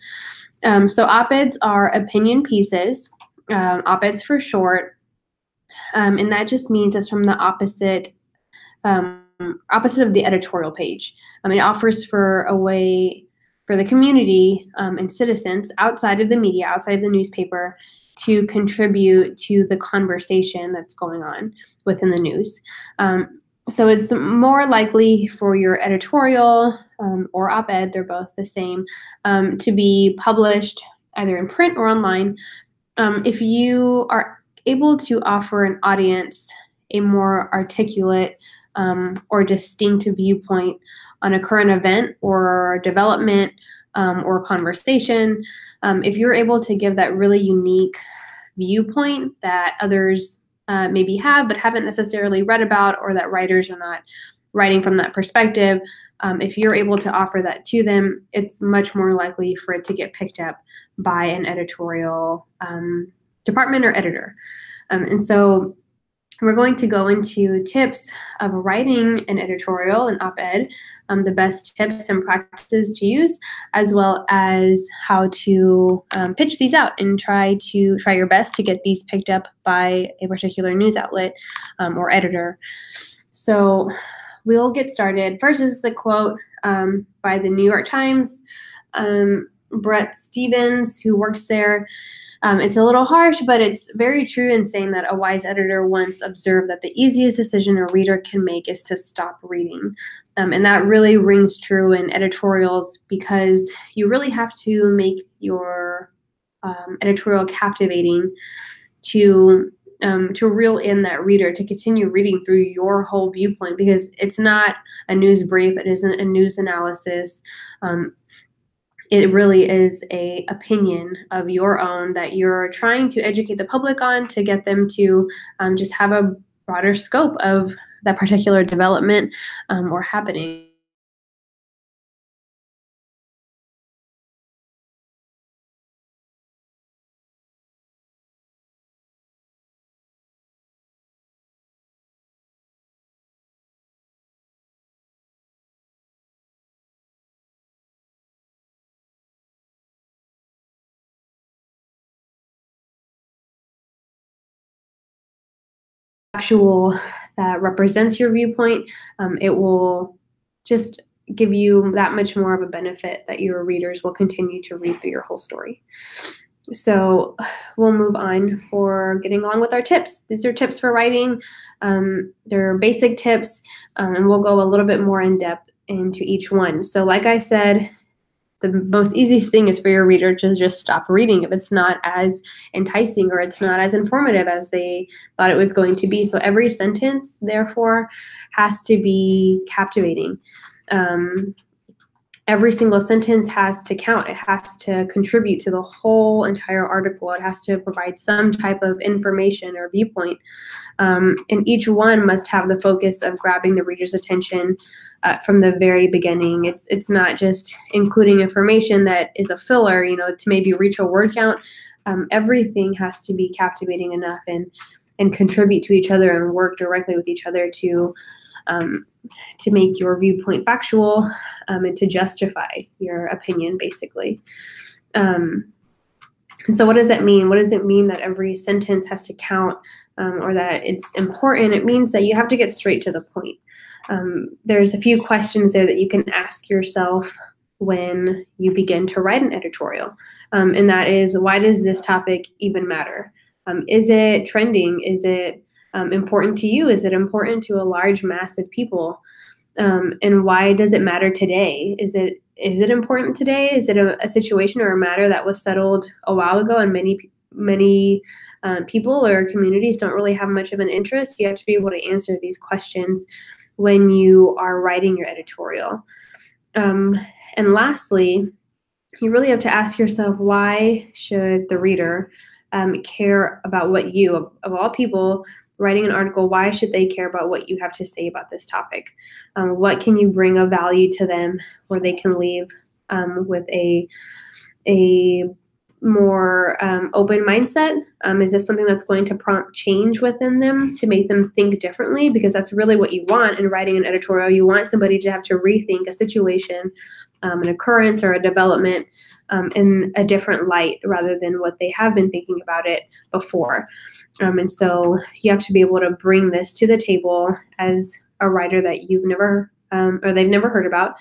A: So op-eds are opinion pieces, op-eds for short, and that just means it's from the opposite of the editorial page. It offers for a way for the community and citizens outside of the media, outside of the newspaper, to contribute to the conversation that's going on within the news. So it's more likely for your editorial or op-ed, they're both the same, to be published either in print or online if you are able to offer an audience a more articulate or distinct viewpoint on a current event or development or conversation. If you're able to give that really unique viewpoint that others maybe have but haven't necessarily read about, or that writers are not writing from that perspective, if you're able to offer that to them, it's much more likely for it to get picked up by an editorial department or editor. And so we're going to go into tips of writing an editorial, an op-ed, the best tips and practices to use, as well as how to pitch these out and try your best to get these picked up by a particular news outlet or editor. So we'll get started. First, this is a quote by the New York Times. Brett Stevens, who works there, it's a little harsh, but it's very true in saying that a wise editor once observed that the easiest decision a reader can make is to stop reading. And that really rings true in editorials because you really have to make your editorial captivating to reel in that reader to continue reading through your whole viewpoint, because it's not a news brief, it isn't a news analysis. It really is a opinion of your own that you're trying to educate the public on to get them to just have a broader scope of that particular development or happening. factual, that represents your viewpoint, it will just give you that much more of a benefit that your readers will continue to read through your whole story. So we'll move on for getting along with our tips. These are tips for writing. They're basic tips, and we'll go a little bit more in depth into each one. So like I said, the most easiest thing is for your reader to just stop reading if it's not as enticing or it's not as informative as they thought it was going to be. So every sentence, therefore, has to be captivating. Every single sentence has to count. It has to contribute to the whole entire article. It has to provide some type of information or viewpoint. And each one must have the focus of grabbing the reader's attention from the very beginning. It's not just including information that is a filler, to maybe reach a word count. Everything has to be captivating enough and contribute to each other and work directly with each other to make your viewpoint factual and to justify your opinion, basically. So what does that mean? What does it mean that every sentence has to count or that it's important? It means that you have to get straight to the point. There's a few questions there that you can ask yourself when you begin to write an editorial. And that is, why does this topic even matter? Is it trending? Is it important to you? Is it important to a large mass of people? And why does it matter today? Is it important today? Is it a situation or a matter that was settled a while ago and many people or communities don't really have much of an interest? You have to be able to answer these questions when you are writing your editorial. And lastly, you really have to ask yourself, why should the reader care about what you, of all people, writing an article, why should they care about what you have to say about this topic? What can you bring of value to them where they can leave with a more open mindset? Is this something that's going to prompt change within them to make them think differently? Because that's really what you want in writing an editorial. You want somebody to have to rethink a situation, an occurrence, or a development in a different light rather than what they have been thinking about it before. And so you have to be able to bring this to the table as a writer that you've never or they've never heard about.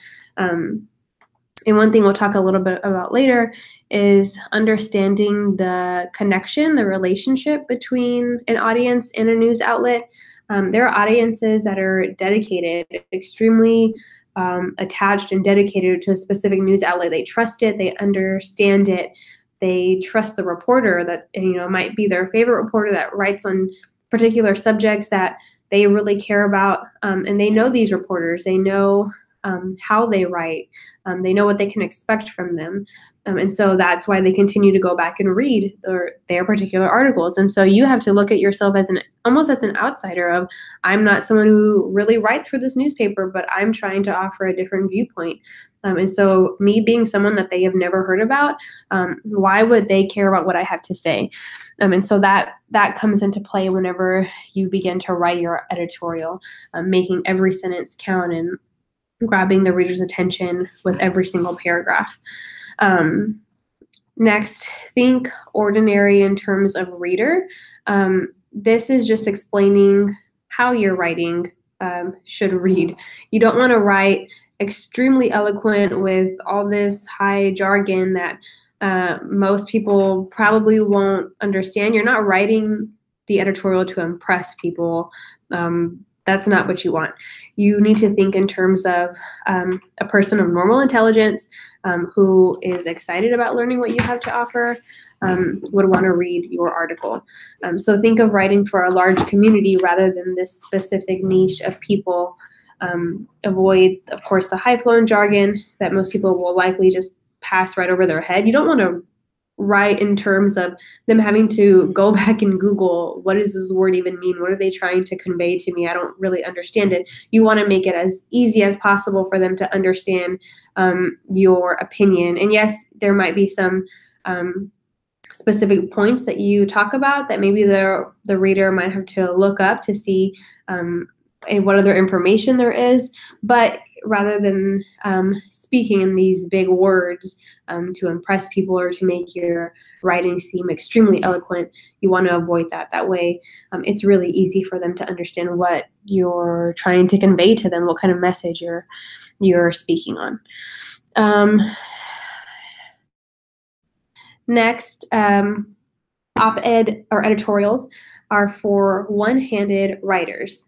A: And one thing we'll talk a little bit about later is understanding the connection, the relationship between an audience and a news outlet. There are audiences that are dedicated, extremely attached and dedicated to a specific news outlet. They trust it, they understand it, they trust the reporter that might be their favorite reporter that writes on particular subjects that they really care about, and they know these reporters. They know how they write. They know what they can expect from them. And so that's why they continue to go back and read their particular articles. And so you have to look at yourself as almost as an outsider of, I'm not someone who really writes for this newspaper, but I'm trying to offer a different viewpoint. And so me being someone that they have never heard about, why would they care about what I have to say? And so that comes into play whenever you begin to write your editorial, making every sentence count and grabbing the reader's attention with every single paragraph. Next, think ordinary in terms of reader. This is just explaining how your writing should read. You don't want to write extremely eloquent with all this high jargon that most people probably won't understand. You're not writing the editorial to impress people. That's not what you want. You need to think in terms of a person of normal intelligence who is excited about learning what you have to offer, would want to read your article. So think of writing for a large community rather than this specific niche of people. Avoid, of course, the high-flown jargon that most people will likely just pass right over their head. You don't want to write in terms of them having to go back and Google, what does this word even mean? What are they trying to convey to me? I don't really understand it. You want to make it as easy as possible for them to understand your opinion. And yes, there might be some specific points that you talk about that maybe the reader might have to look up to see and what other information there is, but rather than speaking in these big words to impress people or to make your writing seem extremely eloquent, you want to avoid that. That way, it's really easy for them to understand what you're trying to convey to them, what kind of message you're speaking on. Next, op-ed or editorials are for one-handed writers.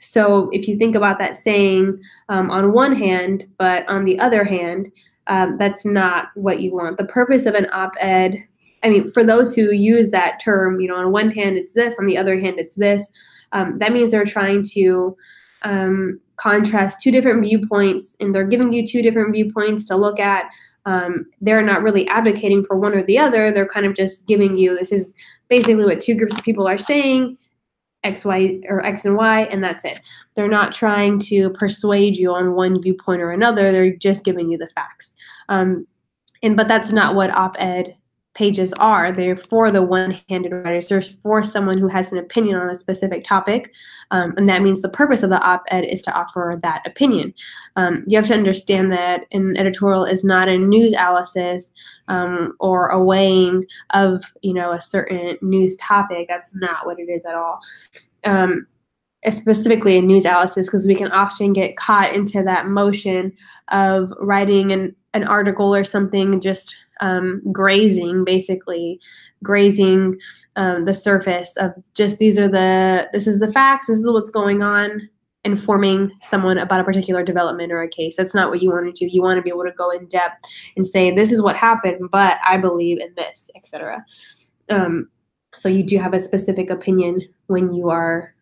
A: So if you think about that saying on one hand, but on the other hand, that's not what you want. The purpose of an op-ed, I mean, for those who use that term, on one hand it's this, on the other hand it's this, that means they're trying to contrast two different viewpoints, and they're giving you two different viewpoints to look at. They're not really advocating for one or the other. They're kind of just giving you, this is basically what two groups of people are saying, X, Y, or X and Y, and that's it. They're not trying to persuade you on one viewpoint or another. They're just giving you the facts. But that's not what op-ed pages are. They're for the one-handed writers. They're for someone who has an opinion on a specific topic, and that means the purpose of the op-ed is to offer that opinion. You have to understand that an editorial is not a news analysis or a weighing of a certain news topic. That's not what it is at all. Specifically in news analysis, because we can often get caught into that motion of writing an article or something, just grazing the surface of just this is the facts, this is what's going on, informing someone about a particular development or a case. That's not what you want to do. You want to be able to go in depth and say, this is what happened, but I believe in this, etc. So you do have a specific opinion when you are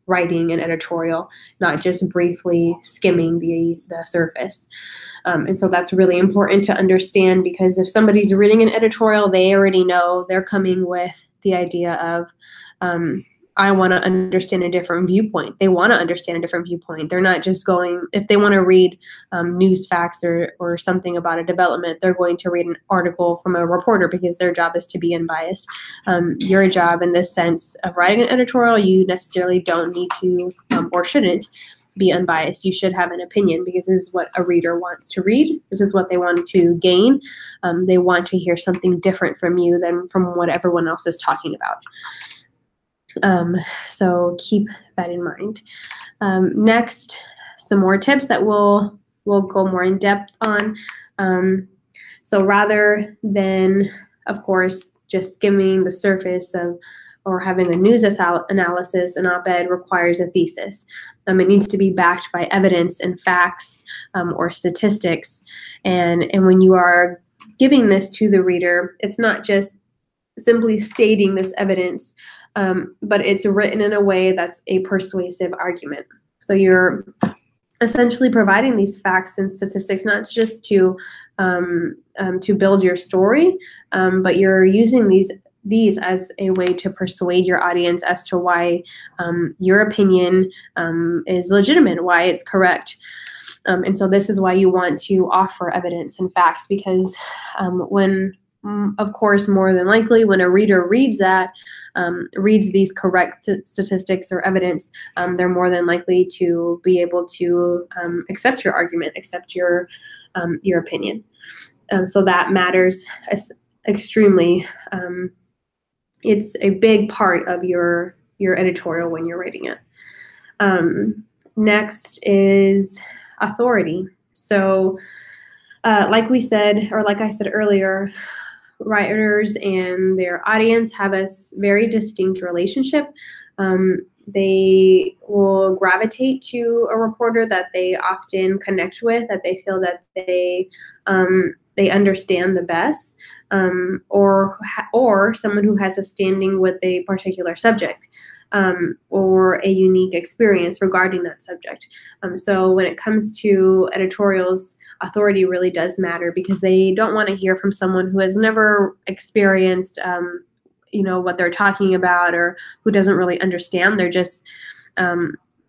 A: writing an editorial, not just briefly skimming the surface. And so that's really important to understand, because if somebody's reading an editorial, they already know they're coming with the idea of, I want to understand a different viewpoint. They want to understand a different viewpoint. They're not just going, if they want to read news facts or something about a development, they're going to read an article from a reporter because their job is to be unbiased. Your job in this sense of writing an editorial, you necessarily don't need to or shouldn't be unbiased. You should have an opinion because this is what a reader wants to read. This is what they want to gain. They want to hear something different from you than from what everyone else is talking about. So keep that in mind. Next, some more tips that we'll go more in depth on. So rather than, of course, just skimming the surface of or having a news analysis, an op-ed requires a thesis. It needs to be backed by evidence and facts or statistics. And when you are giving this to the reader, it's not just simply stating this evidence, but it's written in a way that's a persuasive argument. So you're essentially providing these facts and statistics not just to build your story, but you're using these as a way to persuade your audience as to why your opinion is legitimate, why it's correct. And so this is why you want to offer evidence and facts, because of course, more than likely, when a reader reads these correct statistics or evidence, they're more than likely to be able to accept your argument, accept your opinion. So that matters extremely. It's a big part of your editorial when you're writing it. Next is authority. So, like I said earlier, writers and their audience have a very distinct relationship. They will gravitate to a reporter that they often connect with, that they feel that they understand the best, or someone who has a standing with a particular subject, or a unique experience regarding that subject. So when it comes to editorials, authority really does matter, because they don't want to hear from someone who has never experienced what they're talking about, or who doesn't really understand. They're just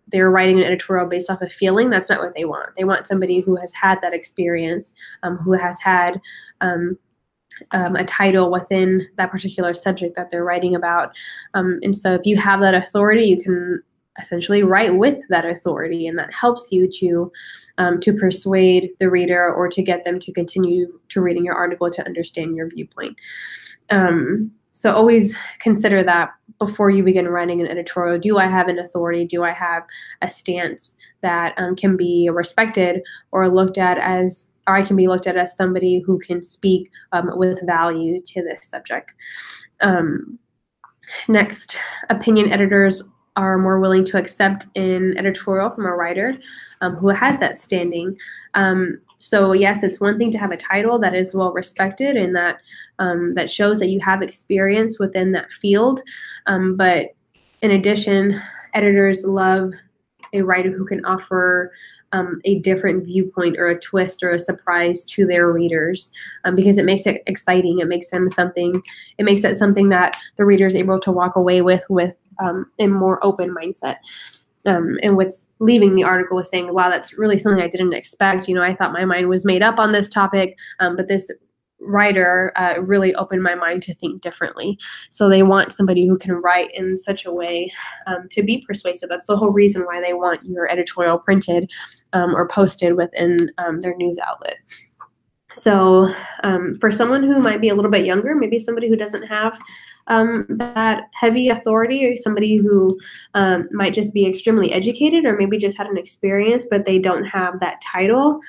A: they're writing an editorial based off of feeling. That's not what they want. They want somebody who has had that experience, who has had a title within that particular subject that they're writing about. And so if you have that authority, you can essentially write with that authority, and that helps you to persuade the reader or to get them to continue to reading your article to understand your viewpoint. So always consider that before you begin writing an editorial. Do I have an authority? Do I have a stance that can be respected or looked at as, or I can be looked at as somebody who can speak with value to this subject? Next, opinion editors are more willing to accept an editorial from a writer who has that standing. So yes, it's one thing to have a title that is well respected and that that shows that you have experience within that field. But in addition, editors love a writer who can offer a different viewpoint or a twist or a surprise to their readers, because it makes it exciting. It makes them something. It makes it something that the reader is able to walk away with a more open mindset. And what's leaving the article was saying, wow, that's really something I didn't expect. You know, I thought my mind was made up on this topic, but this writer really opened my mind to think differently. So they want somebody who can write in such a way to be persuasive. That's the whole reason why they want your editorial printed or posted within their news outlet. So for someone who might be a little bit younger, maybe somebody who doesn't have that heavy authority, or somebody who might just be extremely educated or maybe just had an experience, but they don't have that title,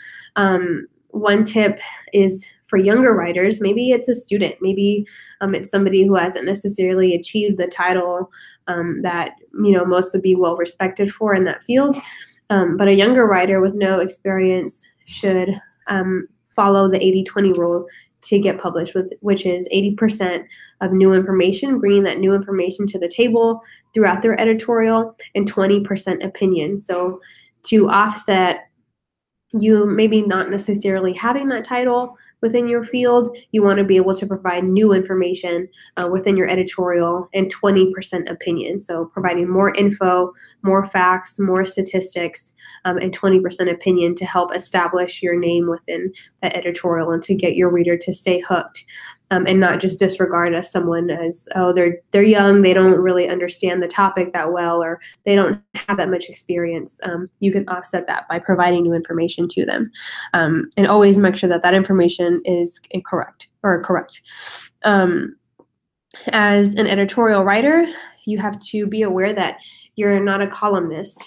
A: one tip is for younger writers, maybe it's a student, maybe it's somebody who hasn't necessarily achieved the title that most would be well respected for in that field. But a younger writer with no experience should follow the 80-20 rule to get published, which is 80% of new information, bringing that new information to the table throughout their editorial, and 20% opinion. So to offset you maybe not necessarily having that title within your field, you want to be able to provide new information within your editorial, and 20% opinion. So providing more info, more facts, more statistics, and 20% opinion to help establish your name within that editorial and to get your reader to stay hooked. And not just disregard as someone as, oh, they're young, they don't really understand the topic that well, or they don't have that much experience. You can offset that by providing new information to them, and always make sure that that information is correct. As an editorial writer, you have to be aware that you're not a columnist.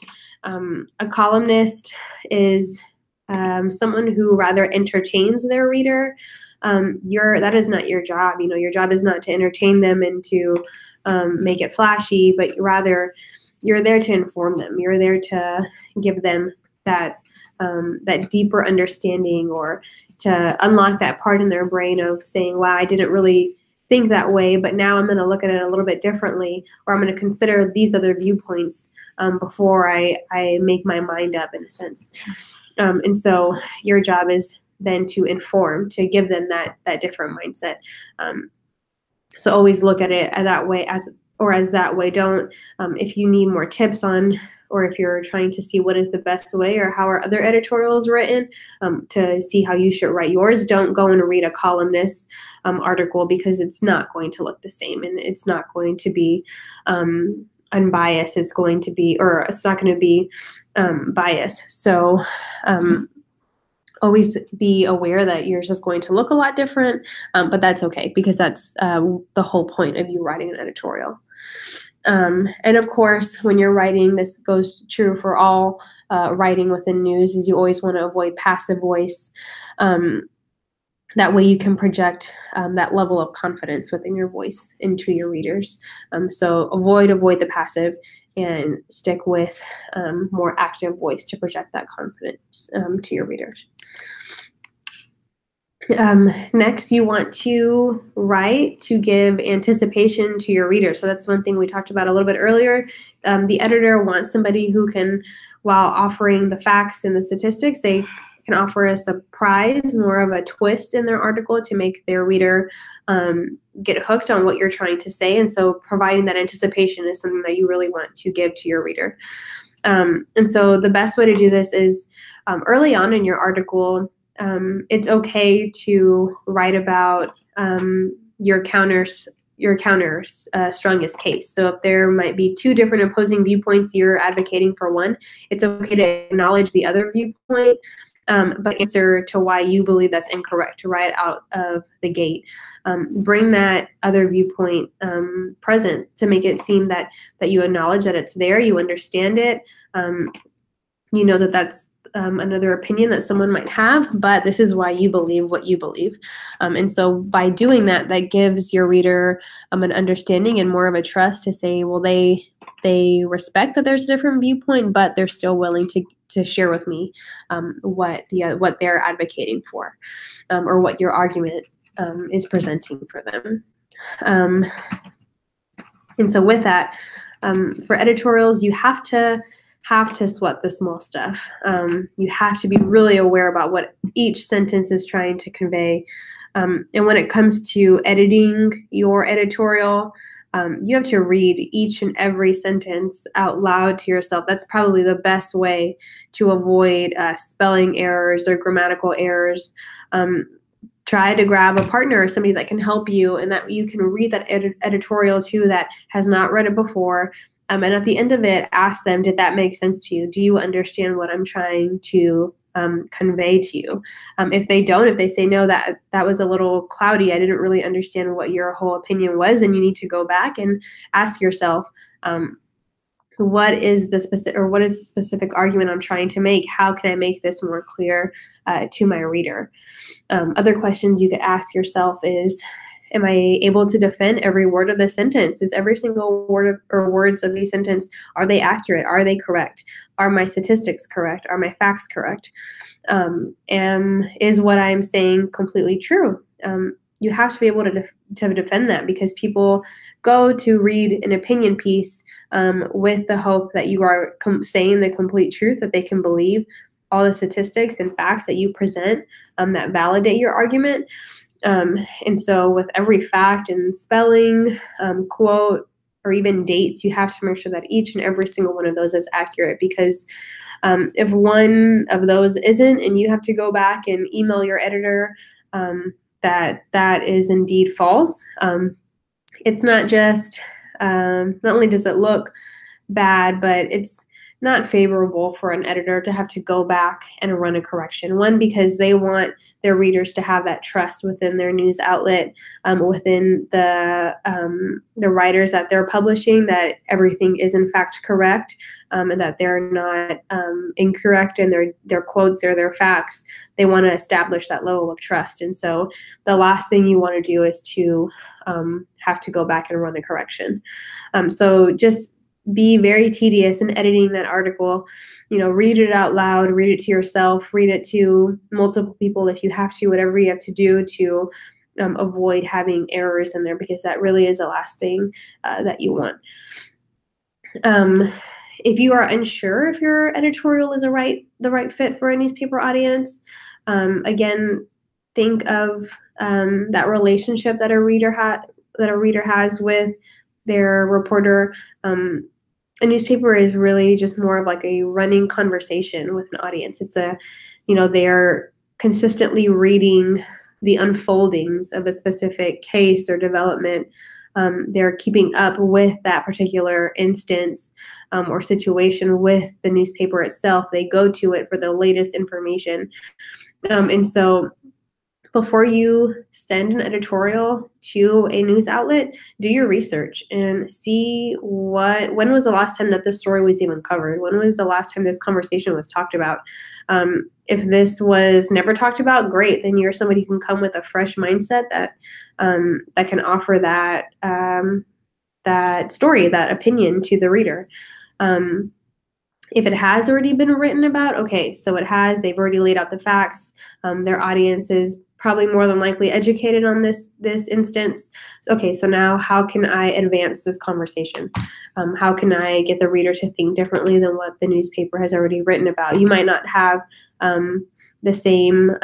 A: A columnist is someone who rather entertains their reader. That is not your job. Your job is not to entertain them and to make it flashy, but rather you're there to inform them. You're there to give them that deeper understanding, or to unlock that part in their brain of saying, wow, I didn't really think that way, but now I'm going to look at it a little bit differently, or I'm going to consider these other viewpoints before I make my mind up, in a sense. And so your job is then to inform, to give them that different mindset. So always look at it that way, as that way. Don't, if you need more tips on, or if you're trying to see what is the best way, or how are other editorials written, to see how you should write yours, don't go and read a columnist article, because it's not going to look the same, and it's not going to be unbiased. It's going to be, or it's not going to be biased. So always be aware that yours is going to look a lot different, but that's okay, because that's the whole point of you writing an editorial. And of course, when you're writing, this goes true for all writing within news, is you always want to avoid passive voice. That way you can project that level of confidence within your voice into your readers. So avoid the passive, and stick with more active voice to project that confidence to your readers. Next, you want to write to give anticipation to your reader. So that's one thing we talked about a little bit earlier. The editor wants somebody who can, while offering the facts and the statistics, they can offer a surprise, more of a twist in their article to make their reader get hooked on what you're trying to say. And so providing that anticipation is something that you really want to give to your reader. And so the best way to do this is early on in your article. It's okay to write about your counter strongest case. So if there might be two different opposing viewpoints, you're advocating for one, it's okay to acknowledge the other viewpoint, but answer to why you believe that's incorrect right out of the gate. Bring that other viewpoint present to make it seem that you acknowledge that it's there, you understand it, you know that that's another opinion that someone might have, but this is why you believe what you believe. And so by doing that, that gives your reader an understanding and more of a trust to say, well, they respect that there's a different viewpoint, but they're still willing to share with me what they're advocating for, or what your argument is presenting for them. And so with that, for editorials, you have to sweat the small stuff. You have to be really aware about what each sentence is trying to convey. And when it comes to editing your editorial, you have to read each and every sentence out loud to yourself. That's probably the best way to avoid spelling errors or grammatical errors. Try to grab a partner or somebody that can help you and that you can read that editorial to that has not read it before. And at the end of it, ask them, did that make sense to you? Do you understand what I'm trying to convey to you? If they don't, if they say, no, that was a little cloudy, I didn't really understand what your whole opinion was, then you need to go back and ask yourself, what is the specific argument I'm trying to make? How can I make this more clear to my reader? Other questions you could ask yourself is, am I able to defend every word of the sentence? Is every single word or words of the sentence, are they accurate? Are they correct? Are my statistics correct? Are my facts correct? Is what I'm saying completely true? You have to be able to defend that, because people go to read an opinion piece with the hope that you are saying the complete truth, that they can believe all the statistics and facts that you present that validate your argument. And so with every fact and spelling, quote, or even dates, you have to make sure that each and every single one of those is accurate, because if one of those isn't, and you have to go back and email your editor that is indeed false, it's not just, not only does it look bad, but it's not favorable for an editor to have to go back and run a correction. One, because they want their readers to have that trust within their news outlet, within the writers that they're publishing, that everything is in fact correct, and that they're not incorrect in their quotes or their facts. They want to establish that level of trust. And so the last thing you want to do is to have to go back and run a correction. So just be very tedious in editing that article. Read it out loud, read it to yourself, read it to multiple people if you have to, whatever you have to do to avoid having errors in there, because that really is the last thing that you want. If you are unsure if your editorial is the right fit for a newspaper audience, again, think of that relationship that a reader has with their reporter. A newspaper is really just more of like a running conversation with an audience. It's they're consistently reading the unfoldings of a specific case or development. They're keeping up with that particular instance or situation with the newspaper itself. They go to it for the latest information. And so before you send an editorial to a news outlet, do your research and see when was the last time that this story was even covered? When was the last time this conversation was talked about? If this was never talked about, great. Then you're somebody who can come with a fresh mindset that can offer that story, that opinion to the reader. If it has already been written about, okay, so it has, they've already laid out the facts. Their audience is probably more than likely educated on this instance. Okay, so now how can I advance this conversation? How can I get the reader to think differently than what the newspaper has already written about? You might not have the same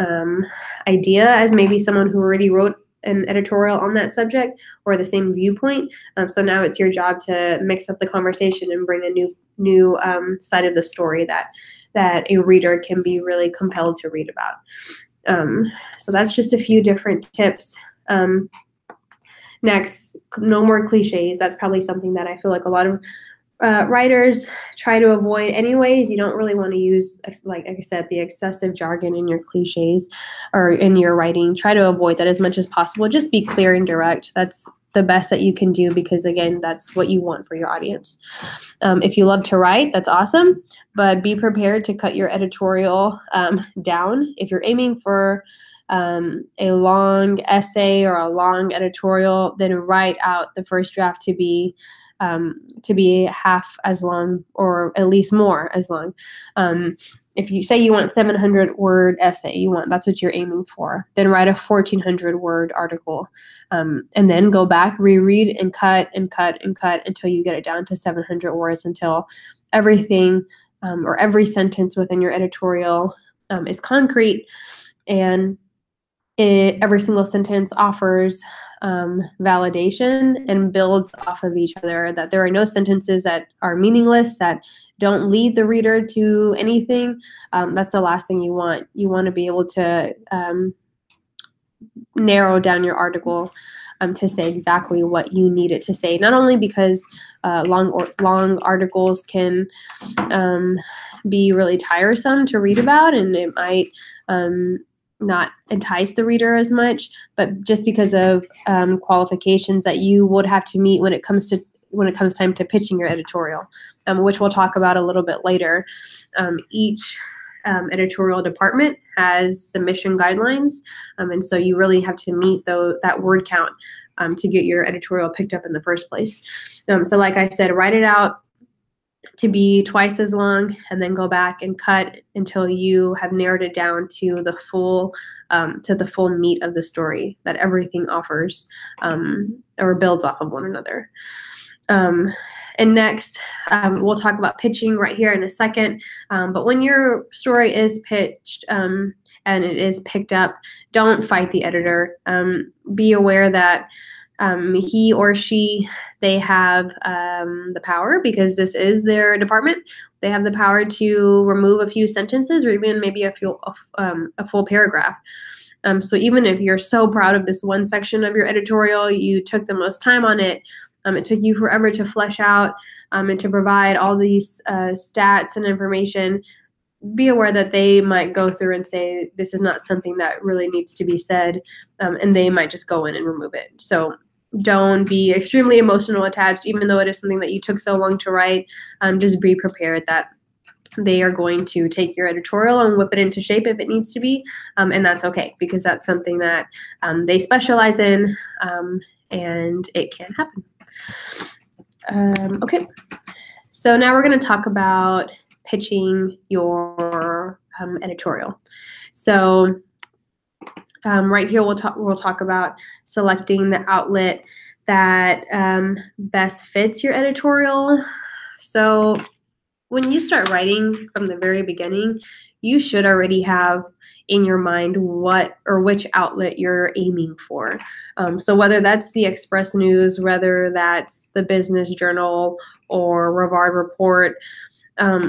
A: idea as maybe someone who already wrote an editorial on that subject, or the same viewpoint. So now it's your job to mix up the conversation and bring a new side of the story that a reader can be really compelled to read about. So that's just a few different tips. Next, no more cliches. That's probably something that I feel like a lot of writers try to avoid anyways. You don't really want to use, like I said, the excessive jargon in your cliches or in your writing. Try to avoid that as much as possible. Just be clear and direct. That's the best that you can do because, again, that's what you want for your audience. If you love to write, that's awesome, but be prepared to cut your editorial down. If you're aiming for a long essay or a long editorial, then write out the first draft to be half as long or at least more as long. If you say you want 700-word essay, that's what you're aiming for, then write a 1,400-word article, and then go back, reread, and cut and cut and cut until you get it down to 700 words, until everything or every sentence within your editorial is concrete, and every single sentence offers validation and builds off of each other, that there are no sentences that are meaningless, that don't lead the reader to anything. That's the last thing you want. You want to be able to narrow down your article to say exactly what you need it to say, not only because long articles can be really tiresome to read about, and it might not entice the reader as much, but just because of qualifications that you would have to meet when it comes time to pitching your editorial, which we'll talk about a little bit later. Each editorial department has submission guidelines, and so you really have to meet that word count to get your editorial picked up in the first place. So like I said, write it out to be twice as long, and then go back and cut until you have narrowed it down to the full meat of the story that everything offers or builds off of one another. And next, we'll talk about pitching right here in a second. But when your story is pitched and it is picked up, don't fight the editor. Be aware that he or she, they have the power, because this is their department. They have the power to remove a few sentences or even maybe a full paragraph. So even if you're so proud of this one section of your editorial, you took the most time on it, it took you forever to flesh out and to provide all these stats and information, be aware that they might go through and say, this is not something that really needs to be said, and they might just go in and remove it. So don't be extremely emotional attached, even though it is something that you took so long to write. Just be prepared that they are going to take your editorial and whip it into shape if it needs to be, and that's okay, because that's something that they specialize in, and it can happen. Okay, so now we're going to talk about pitching your editorial. So right here we'll talk about selecting the outlet that best fits your editorial. So when you start writing from the very beginning, you should already have in your mind what or which outlet you're aiming for. So whether that's the Express News, whether that's the Business Journal or Rivard Report,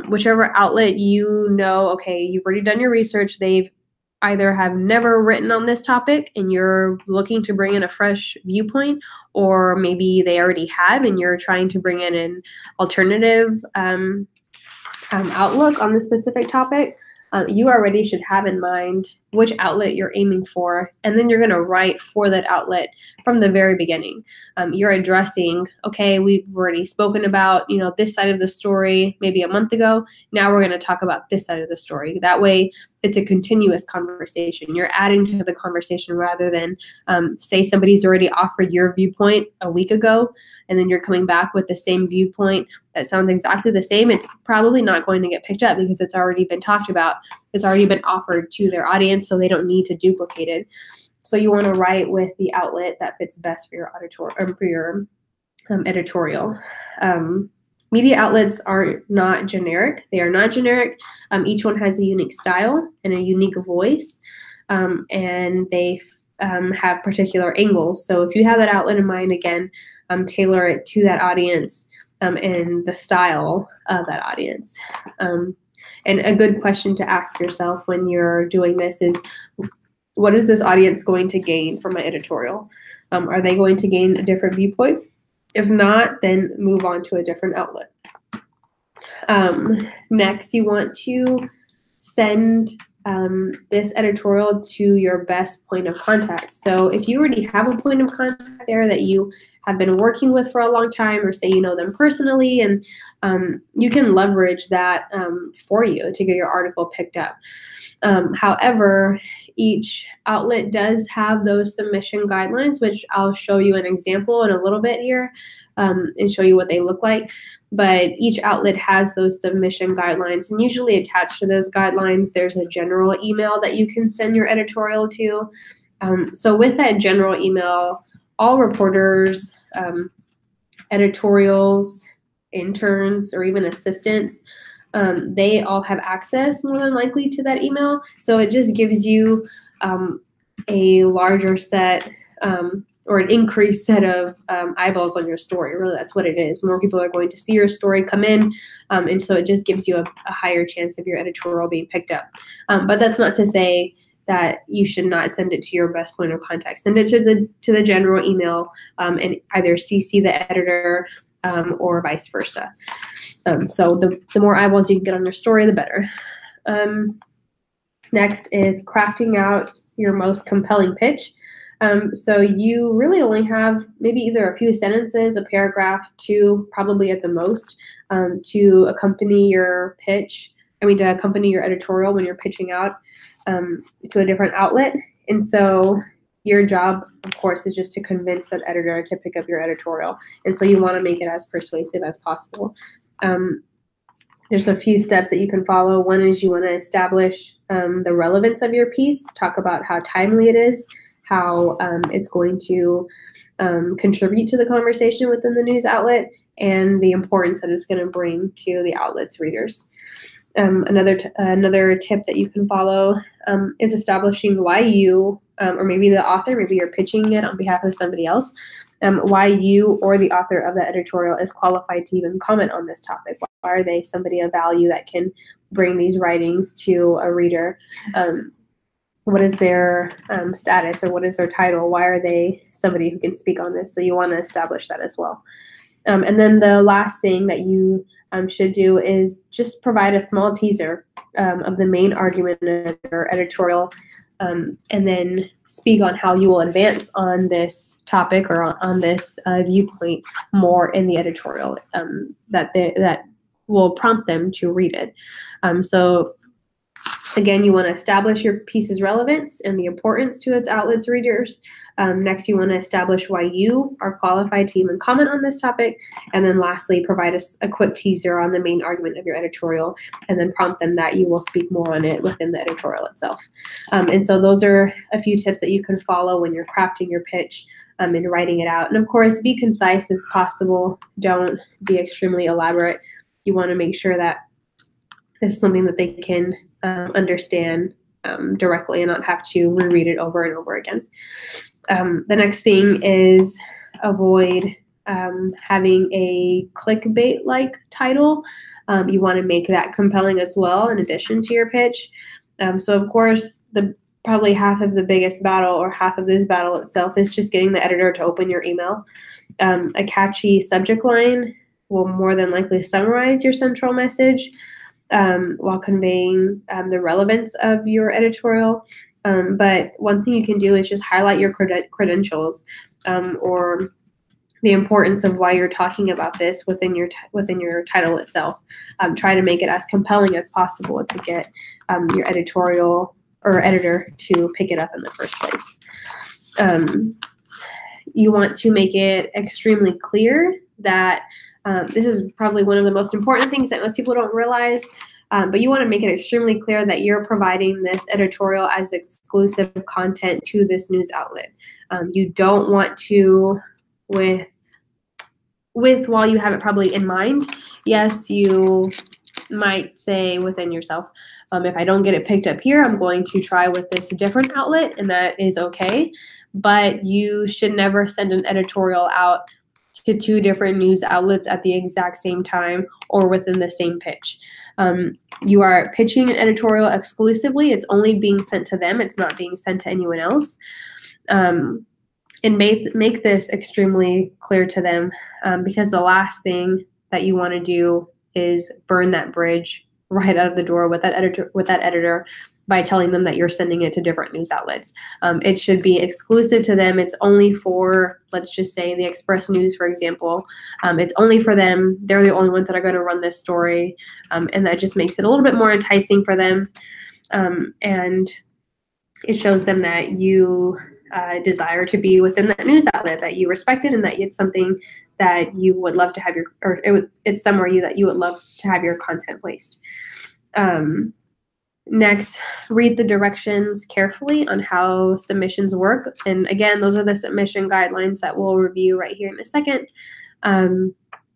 A: whichever outlet you know, okay, you've already done your research, they've either have never written on this topic and you're looking to bring in a fresh viewpoint, or maybe they already have and you're trying to bring in an alternative outlook on the specific topic. You already should have in mind which outlet you're aiming for, and then you're going to write for that outlet from the very beginning. You're addressing, okay, we've already spoken about, this side of the story maybe a month ago. Now we're going to talk about this side of the story. That way it's a continuous conversation. You're adding to the conversation rather than say somebody's already offered your viewpoint a week ago, and then you're coming back with the same viewpoint that sounds exactly the same. It's probably not going to get picked up because it's already been talked about. It's already been offered to their audience, so they don't need to duplicate it. So you want to write with the outlet that fits best for your editorial. Media outlets are not generic. They are not generic. Each one has a unique style and a unique voice, and they have particular angles. So if you have that outlet in mind, again, tailor it to that audience and the style of that audience. And a good question to ask yourself when you're doing this is, what is this audience going to gain from my editorial? Are they going to gain a different viewpoint? If not, then move on to a different outlet. Next, you want to send this editorial to your best point of contact. So if you already have a point of contact there that you have been working with for a long time, or say you know them personally, and you can leverage that for you to get your article picked up. However, each outlet does have those submission guidelines, which I'll show you an example in a little bit here and show you what they look like. But each outlet has those submission guidelines, and usually attached to those guidelines, there's a general email that you can send your editorial to. So with that general email, all reporters, editorials, interns, or even assistants, they all have access more than likely to that email. So it just gives you a larger set or an increased set of eyeballs on your story. Really, that's what it is. More people are going to see your story come in, and so it just gives you a higher chance of your editorial being picked up. But that's not to say that you should not send it to your best point of contact. Send it to the general email and either CC the editor or vice versa. So the more eyeballs you can get on your story, the better. Next is crafting out your most compelling pitch. So you really only have maybe either a few sentences, a paragraph, two, probably at the most, to accompany your pitch. To accompany your editorial when you're pitching out to a different outlet. And so your job, of course, is just to convince that editor to pick up your editorial. And so you want to make it as persuasive as possible. There's a few steps that you can follow. One is you want to establish the relevance of your piece, talk about how timely it is, how it's going to contribute to the conversation within the news outlet, and the importance that it's going to bring to the outlet's readers. Another tip that you can follow is establishing why you, or maybe the author, maybe you're pitching it on behalf of somebody else, why you or the author of the editorial is qualified to even comment on this topic. Why are they somebody of value that can bring these writings to a reader? What is their status, or what is their title? Why are they somebody who can speak on this? So you want to establish that as well. And then the last thing that you should do is just provide a small teaser of the main argument of your editorial, and then speak on how you will advance on this topic or on this viewpoint more in the editorial that will prompt them to read it. So again, you want to establish your piece's relevance and the importance to its outlet's readers. Next, you want to establish why you are qualified to even comment on this topic. And then lastly, provide a quick teaser on the main argument of your editorial, and then prompt them that you will speak more on it within the editorial itself. And so those are a few tips that you can follow when you're crafting your pitch and writing it out. And of course, be concise as possible. Don't be extremely elaborate. You want to make sure that this is something that they can understand directly and not have to reread it over and over again. The next thing is avoid having a clickbait-like title. You want to make that compelling as well in addition to your pitch. So of course, probably half of the biggest battle, or half of this battle itself, is just getting the editor to open your email. A catchy subject line will more than likely summarize your central message while conveying the relevance of your editorial. But one thing you can do is just highlight your credentials or the importance of why you're talking about this within your title itself. Try to make it as compelling as possible to get your editorial or editor to pick it up in the first place. You want to make it extremely clear that this is probably one of the most important things that most people don't realize, but you want to make it extremely clear that you're providing this editorial as exclusive content to this news outlet. You don't want to, while you have it probably in mind, yes, you might say within yourself, if I don't get it picked up here, I'm going to try with this different outlet, and that is okay. But you should never send an editorial out to two different news outlets at the exact same time or within the same pitch. You are pitching an editorial exclusively. It's only being sent to them. It's not being sent to anyone else. and make this extremely clear to them, because the last thing that you want to do is burn that bridge right out of the door with that editor by telling them that you're sending it to different news outlets. It should be exclusive to them. It's only for, let's just say, the Express News, for example. It's only for them. They're the only ones that are going to run this story, and that just makes it a little bit more enticing for them, and it shows them that you desire to be within that news outlet, that you respect it, and that it's something that you would love to have it's somewhere that you would love to have your content placed. Next, read the directions carefully on how submissions work. And again, those are the submission guidelines that we'll review right here in a second.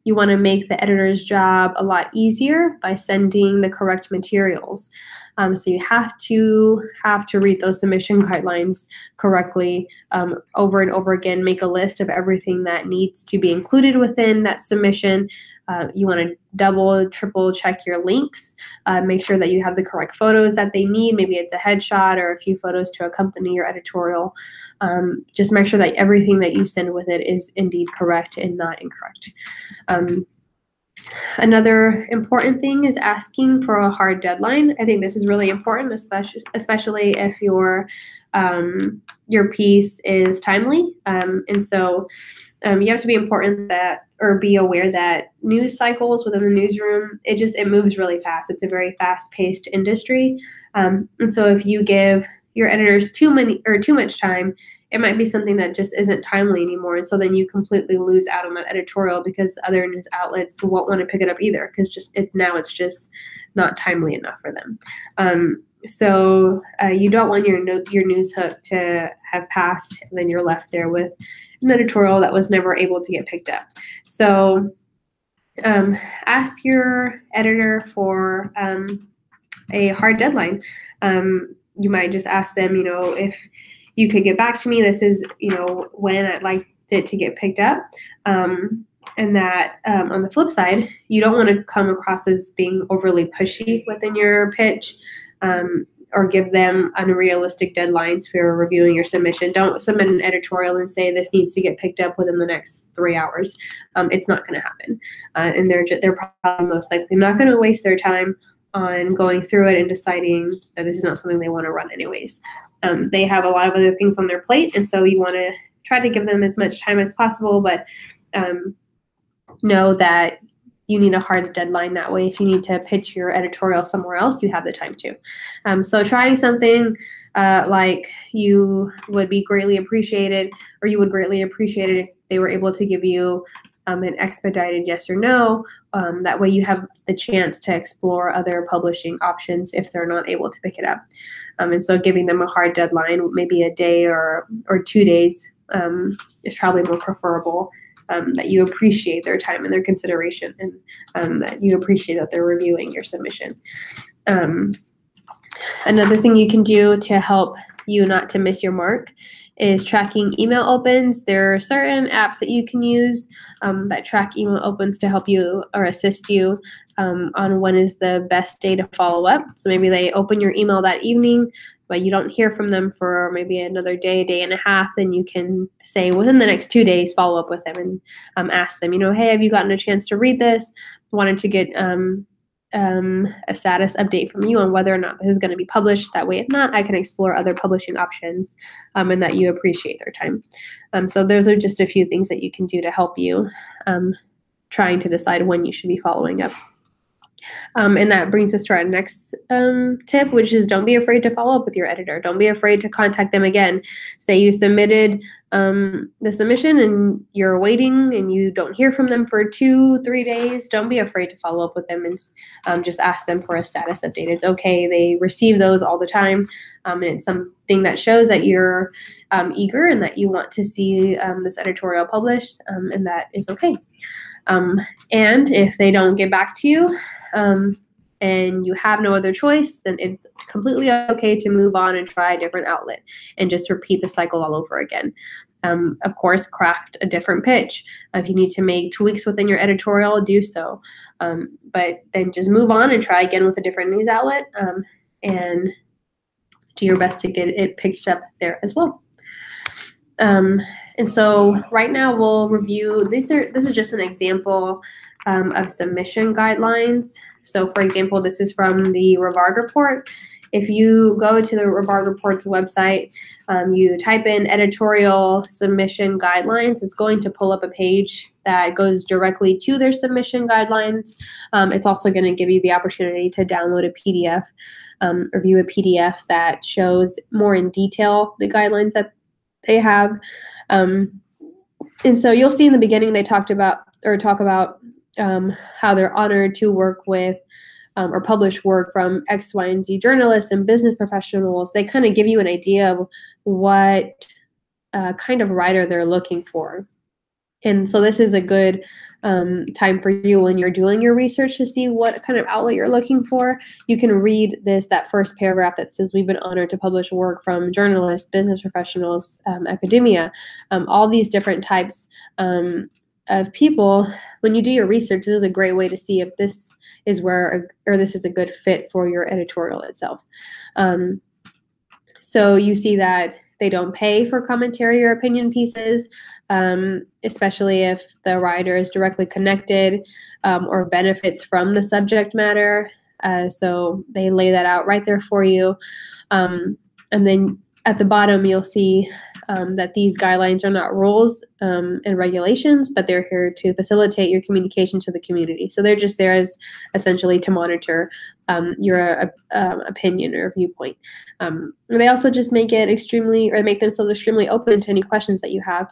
A: You want to make the editor's job a lot easier by sending the correct materials. So you have to read those submission guidelines correctly over and over again. Make a list of everything that needs to be included within that submission. You want to double, triple check your links. Make sure that you have the correct photos that they need. Maybe it's a headshot or a few photos to accompany your editorial. Just make sure that everything that you send with it is indeed correct and not incorrect. Another important thing is asking for a hard deadline. I think this is really important, especially if your piece is timely. And so you have to be be aware that news cycles within the newsroom, it moves really fast. It's a very fast-paced industry. And so if you give your editors too much time, it might be something that just isn't timely anymore. And so then you completely lose out on that editorial because other news outlets won't want to pick it up either, because it's just not timely enough for them. So you don't want your news hook to have passed and then you're left there with an editorial that was never able to get picked up. So ask your editor for a hard deadline. You might just ask them, if you could get back to me, this is, when I'd like it to get picked up. And that on the flip side, you don't want to come across as being overly pushy within your pitch, or give them unrealistic deadlines for reviewing your submission. Don't submit an editorial and say this needs to get picked up within the next 3 hours. It's not going to happen. And they're probably most likely not going to waste their time on going through it and deciding that this is not something they want to run anyways. They have a lot of other things on their plate, and so you want to try to give them as much time as possible, but know that you need a hard deadline. That way, if you need to pitch your editorial somewhere else, you have the time to. So trying something like you would greatly appreciate it if they were able to give you an expedited yes or no. That way you have the chance to explore other publishing options if they're not able to pick it up. And so giving them a hard deadline, maybe a day or 2 days, is probably more preferable. That you appreciate their time and their consideration, and that you appreciate that they're reviewing your submission. Another thing you can do to help you not to miss your mark is tracking email opens. There are certain apps that you can use that track email opens to help you or assist you on when is the best day to follow up. So maybe they open your email that evening, but you don't hear from them for maybe another day and a half, then you can say within the next 2 days, follow up with them and ask them, hey, have you gotten a chance to read this? Wanted to get a status update from you on whether or not this is going to be published. That way, if not, I can explore other publishing options, and that you appreciate their time. So those are just a few things that you can do to help you trying to decide when you should be following up. And that brings us to our next tip, which is don't be afraid to follow up with your editor. Don't be afraid to contact them again. Say you submitted the submission and you're waiting and you don't hear from them for 2-3 days. Don't be afraid to follow up with them and just ask them for a status update. It's okay. They receive those all the time. And it's something that shows that you're eager and that you want to see this editorial published, and that is okay. And if they don't get back to you, and you have no other choice, then it's completely okay to move on and try a different outlet and just repeat the cycle all over again. Of course, craft a different pitch. If you need to make tweaks within your editorial, do so. But then just move on and try again with a different news outlet, and do your best to get it picked up there as well. And so right now we'll review, this is just an example of submission guidelines. So for example, this is from the Rivard Report. If you go to the Rivard Report's website, you type in editorial submission guidelines, it's going to pull up a page that goes directly to their submission guidelines. It's also going to give you the opportunity to download a PDF, or view a PDF that shows more in detail the guidelines that they have. And so you'll see in the beginning they talk about how they're honored to work with or publish work from X, Y, and Z journalists and business professionals. They kind of give you an idea of what kind of writer they're looking for. And so this is a good time for you when you're doing your research to see what kind of outlet you're looking for. You can read that first paragraph that says we've been honored to publish work from journalists, business professionals, academia, all these different types of people. When you do your research, this is a great way to see if this is this is a good fit for your editorial itself. So you see that they don't pay for commentary or opinion pieces, especially if the writer is directly connected or benefits from the subject matter. So they lay that out right there for you. And then at the bottom, you'll see that these guidelines are not rules and regulations, but they're here to facilitate your communication to the community. So they're just there as essentially to monitor your opinion or viewpoint. They also just make it make themselves extremely open to any questions that you have.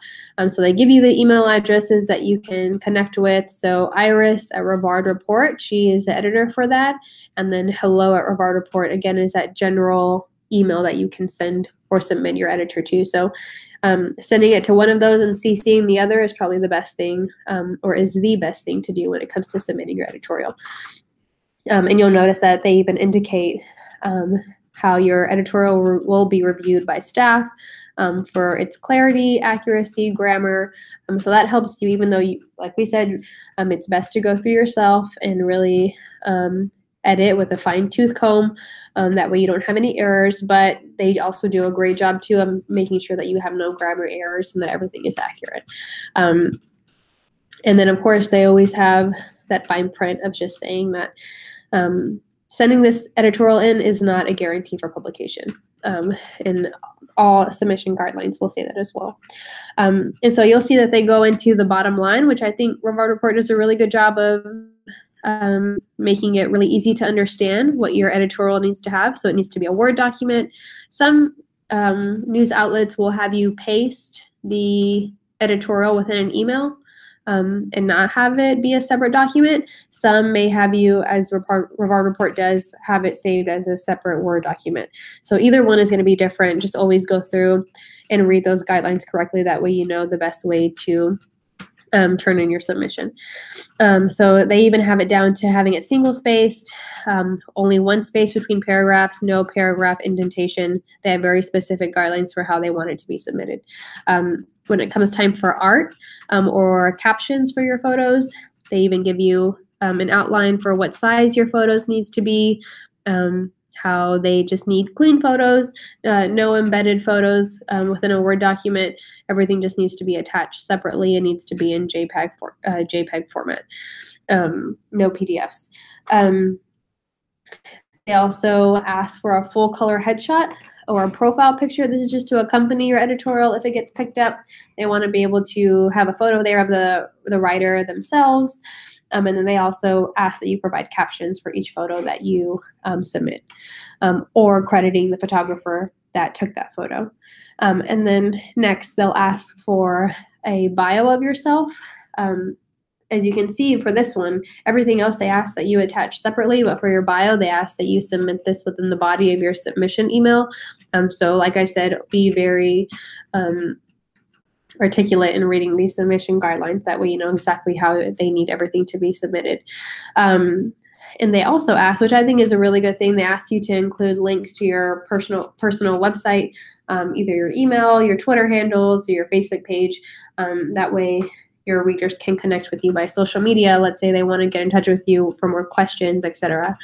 A: So they give you the email addresses that you can connect with. So Iris at Rivard Report, she is the editor for that. And then hello at Rivard Report, again, is that general email that you can send or submit your editor to. So sending it to one of those and CCing the other is probably the best thing, or is the best thing to do when it comes to submitting your editorial. And you'll notice that they even indicate how your editorial will be reviewed by staff for its clarity, accuracy, grammar. So that helps you, even though like we said, it's best to go through yourself and really edit with a fine-tooth comb. That way you don't have any errors, but they also do a great job too of making sure that you have no grammar errors and that everything is accurate. And then of course they always have that fine print of just saying that sending this editorial in is not a guarantee for publication. And all submission guidelines will say that as well. And so you'll see that they go into the bottom line, which I think Rivard Report does a really good job of making it really easy to understand what your editorial needs to have. So it needs to be a Word document. Some news outlets will have you paste the editorial within an email and not have it be a separate document. Some may have you, as Rivard Report does, have it saved as a separate Word document. So either one is going to be different. Just always go through and read those guidelines correctly. That way you know the best way to turn in your submission. So they even have it down to having it single-spaced, only one space between paragraphs, no paragraph indentation. They have very specific guidelines for how they want it to be submitted. When it comes time for art or captions for your photos, they even give you an outline for what size your photos needs to be, how they just need clean photos, no embedded photos within a Word document. Everything just needs to be attached separately. It needs to be in JPEG format, no PDFs. They also ask for a full color headshot or a profile picture. This is just to accompany your editorial if it gets picked up. They want to be able to have a photo there of the writer themselves. And then they also ask that you provide captions for each photo that you submit, or crediting the photographer that took that photo. And then next, they'll ask for a bio of yourself. As you can see for this one, everything else they ask that you attach separately, but for your bio, they ask that you submit this within the body of your submission email. So like I said, be very articulate in reading these submission guidelines. That way you know exactly how they need everything to be submitted. And they also ask, which I think is a really good thing, they ask you to include links to your personal website, either your email, your Twitter handles, or your Facebook page. That way your readers can connect with you by social media. Let's say they want to get in touch with you for more questions, etc.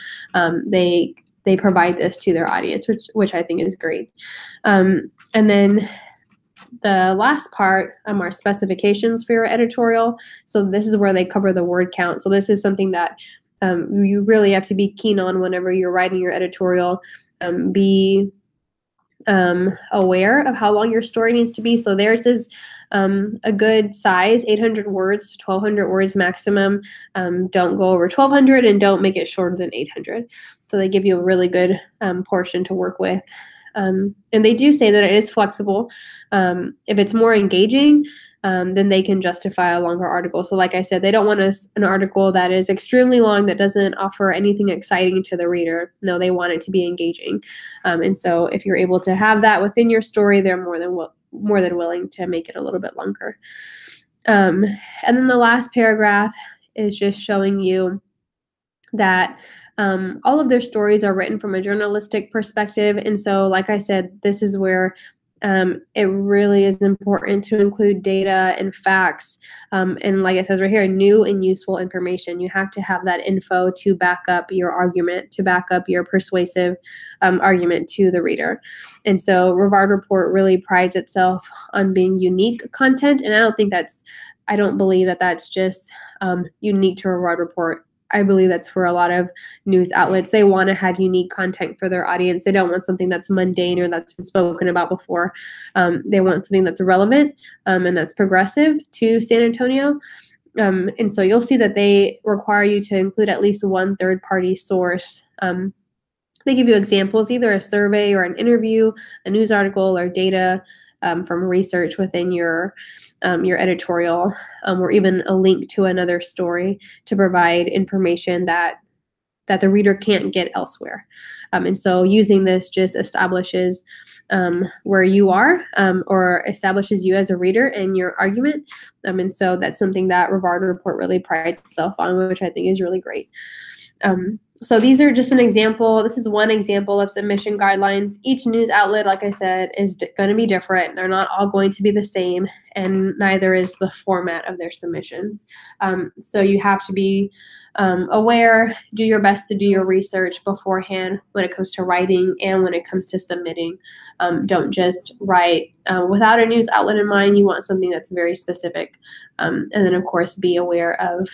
A: They provide this to their audience, which I think is great. And then the last part are specifications for your editorial. So this is where they cover the word count. So this is something that you really have to be keen on whenever you're writing your editorial. Be aware of how long your story needs to be. So theirs is a good size, 800 words to 1,200 words maximum. Don't go over 1,200 and don't make it shorter than 800. So they give you a really good portion to work with. And they do say that it is flexible. If it's more engaging, then they can justify a longer article. So like I said, they don't want an article that is extremely long that doesn't offer anything exciting to the reader. No, they want it to be engaging. And so if you're able to have that within your story, they're more than willing to make it a little bit longer. And then the last paragraph is just showing you that all of their stories are written from a journalistic perspective. And so, like I said, this is where it really is important to include data and facts. And like it says right here, new and useful information. You have to have that info to back up your argument, to back up your persuasive argument to the reader. And so Rivard Report really prides itself on being unique content. And I don't believe that that's just unique to Rivard Report. I believe that's for a lot of news outlets. They want to have unique content for their audience. They don't want something that's mundane or that's been spoken about before. They want something that's relevant and that's progressive to San Antonio. And so you'll see that they require you to include at least one third-party source. They give you examples, either a survey or an interview, a news article, or data from research within your editorial, or even a link to another story to provide information that the reader can't get elsewhere. And so using this just establishes where you are, or establishes you as a reader in your argument. And so that's something that Rivard Report really prides itself on, which I think is really great. So these are just an example. This is one example of submission guidelines. Each news outlet, like I said, is going to be different. They're not all going to be the same, and neither is the format of their submissions. So you have to be aware, do your best to do your research beforehand when it comes to writing and when it comes to submitting. Don't just write without a news outlet in mind. You want something that's very specific. And then, of course, be aware of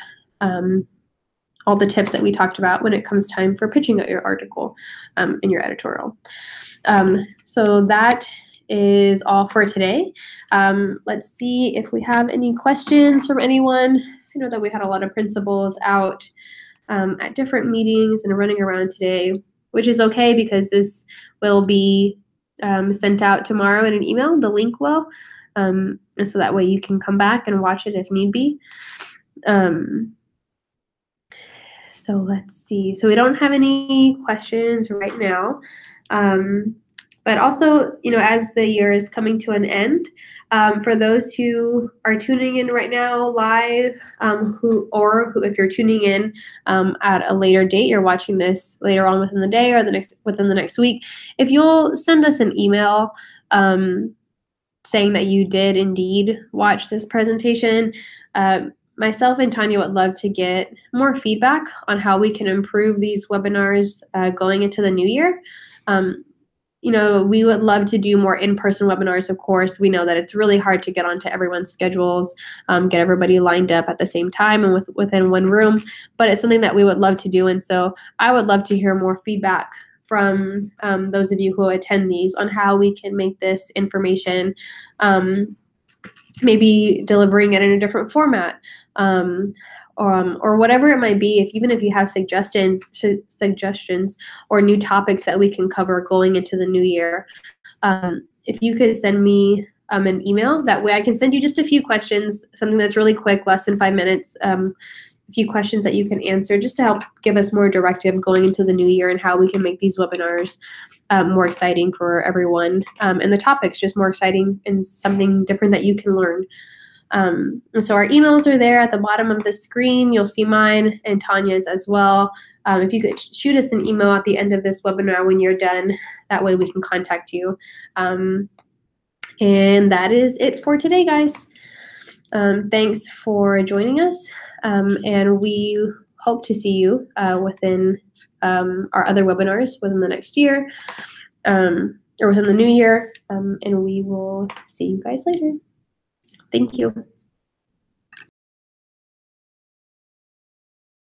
A: all the tips that we talked about when it comes time for pitching out your article in your editorial. So that is all for today. Let's see if we have any questions from anyone. I know that we had a lot of principals out at different meetings and running around today, which is okay because this will be sent out tomorrow in an email. The link will. And so that way you can come back and watch it if need be. So let's see. So we don't have any questions right now. But also, as the year is coming to an end, for those who are tuning in right now live, if you're tuning in at a later date, you're watching this later on within the day or within the next week, if you'll send us an email saying that you did indeed watch this presentation, myself and Tanya would love to get more feedback on how we can improve these webinars going into the new year. We would love to do more in-person webinars, of course. We know that it's really hard to get onto everyone's schedules, get everybody lined up at the same time and within one room, but it's something that we would love to do. And so I would love to hear more feedback from those of you who attend these on how we can make this information maybe delivering it in a different format, or whatever it might be. Even if you have suggestions or new topics that we can cover going into the new year, if you could send me an email, that way I can send you just a few questions, something that's really quick, less than 5 minutes, a few questions that you can answer just to help give us more directive going into the new year and how we can make these webinars more exciting for everyone, and the topics just more exciting and something different that you can learn. And so our emails are there at the bottom of the screen. You'll see mine and Tanya's as well. If you could shoot us an email at the end of this webinar when you're done, that way we can contact you. And that is it for today, guys. Thanks for joining us, and we hope to see you within our other webinars within the next year. or within the new year, and we will see you guys later. Thank you.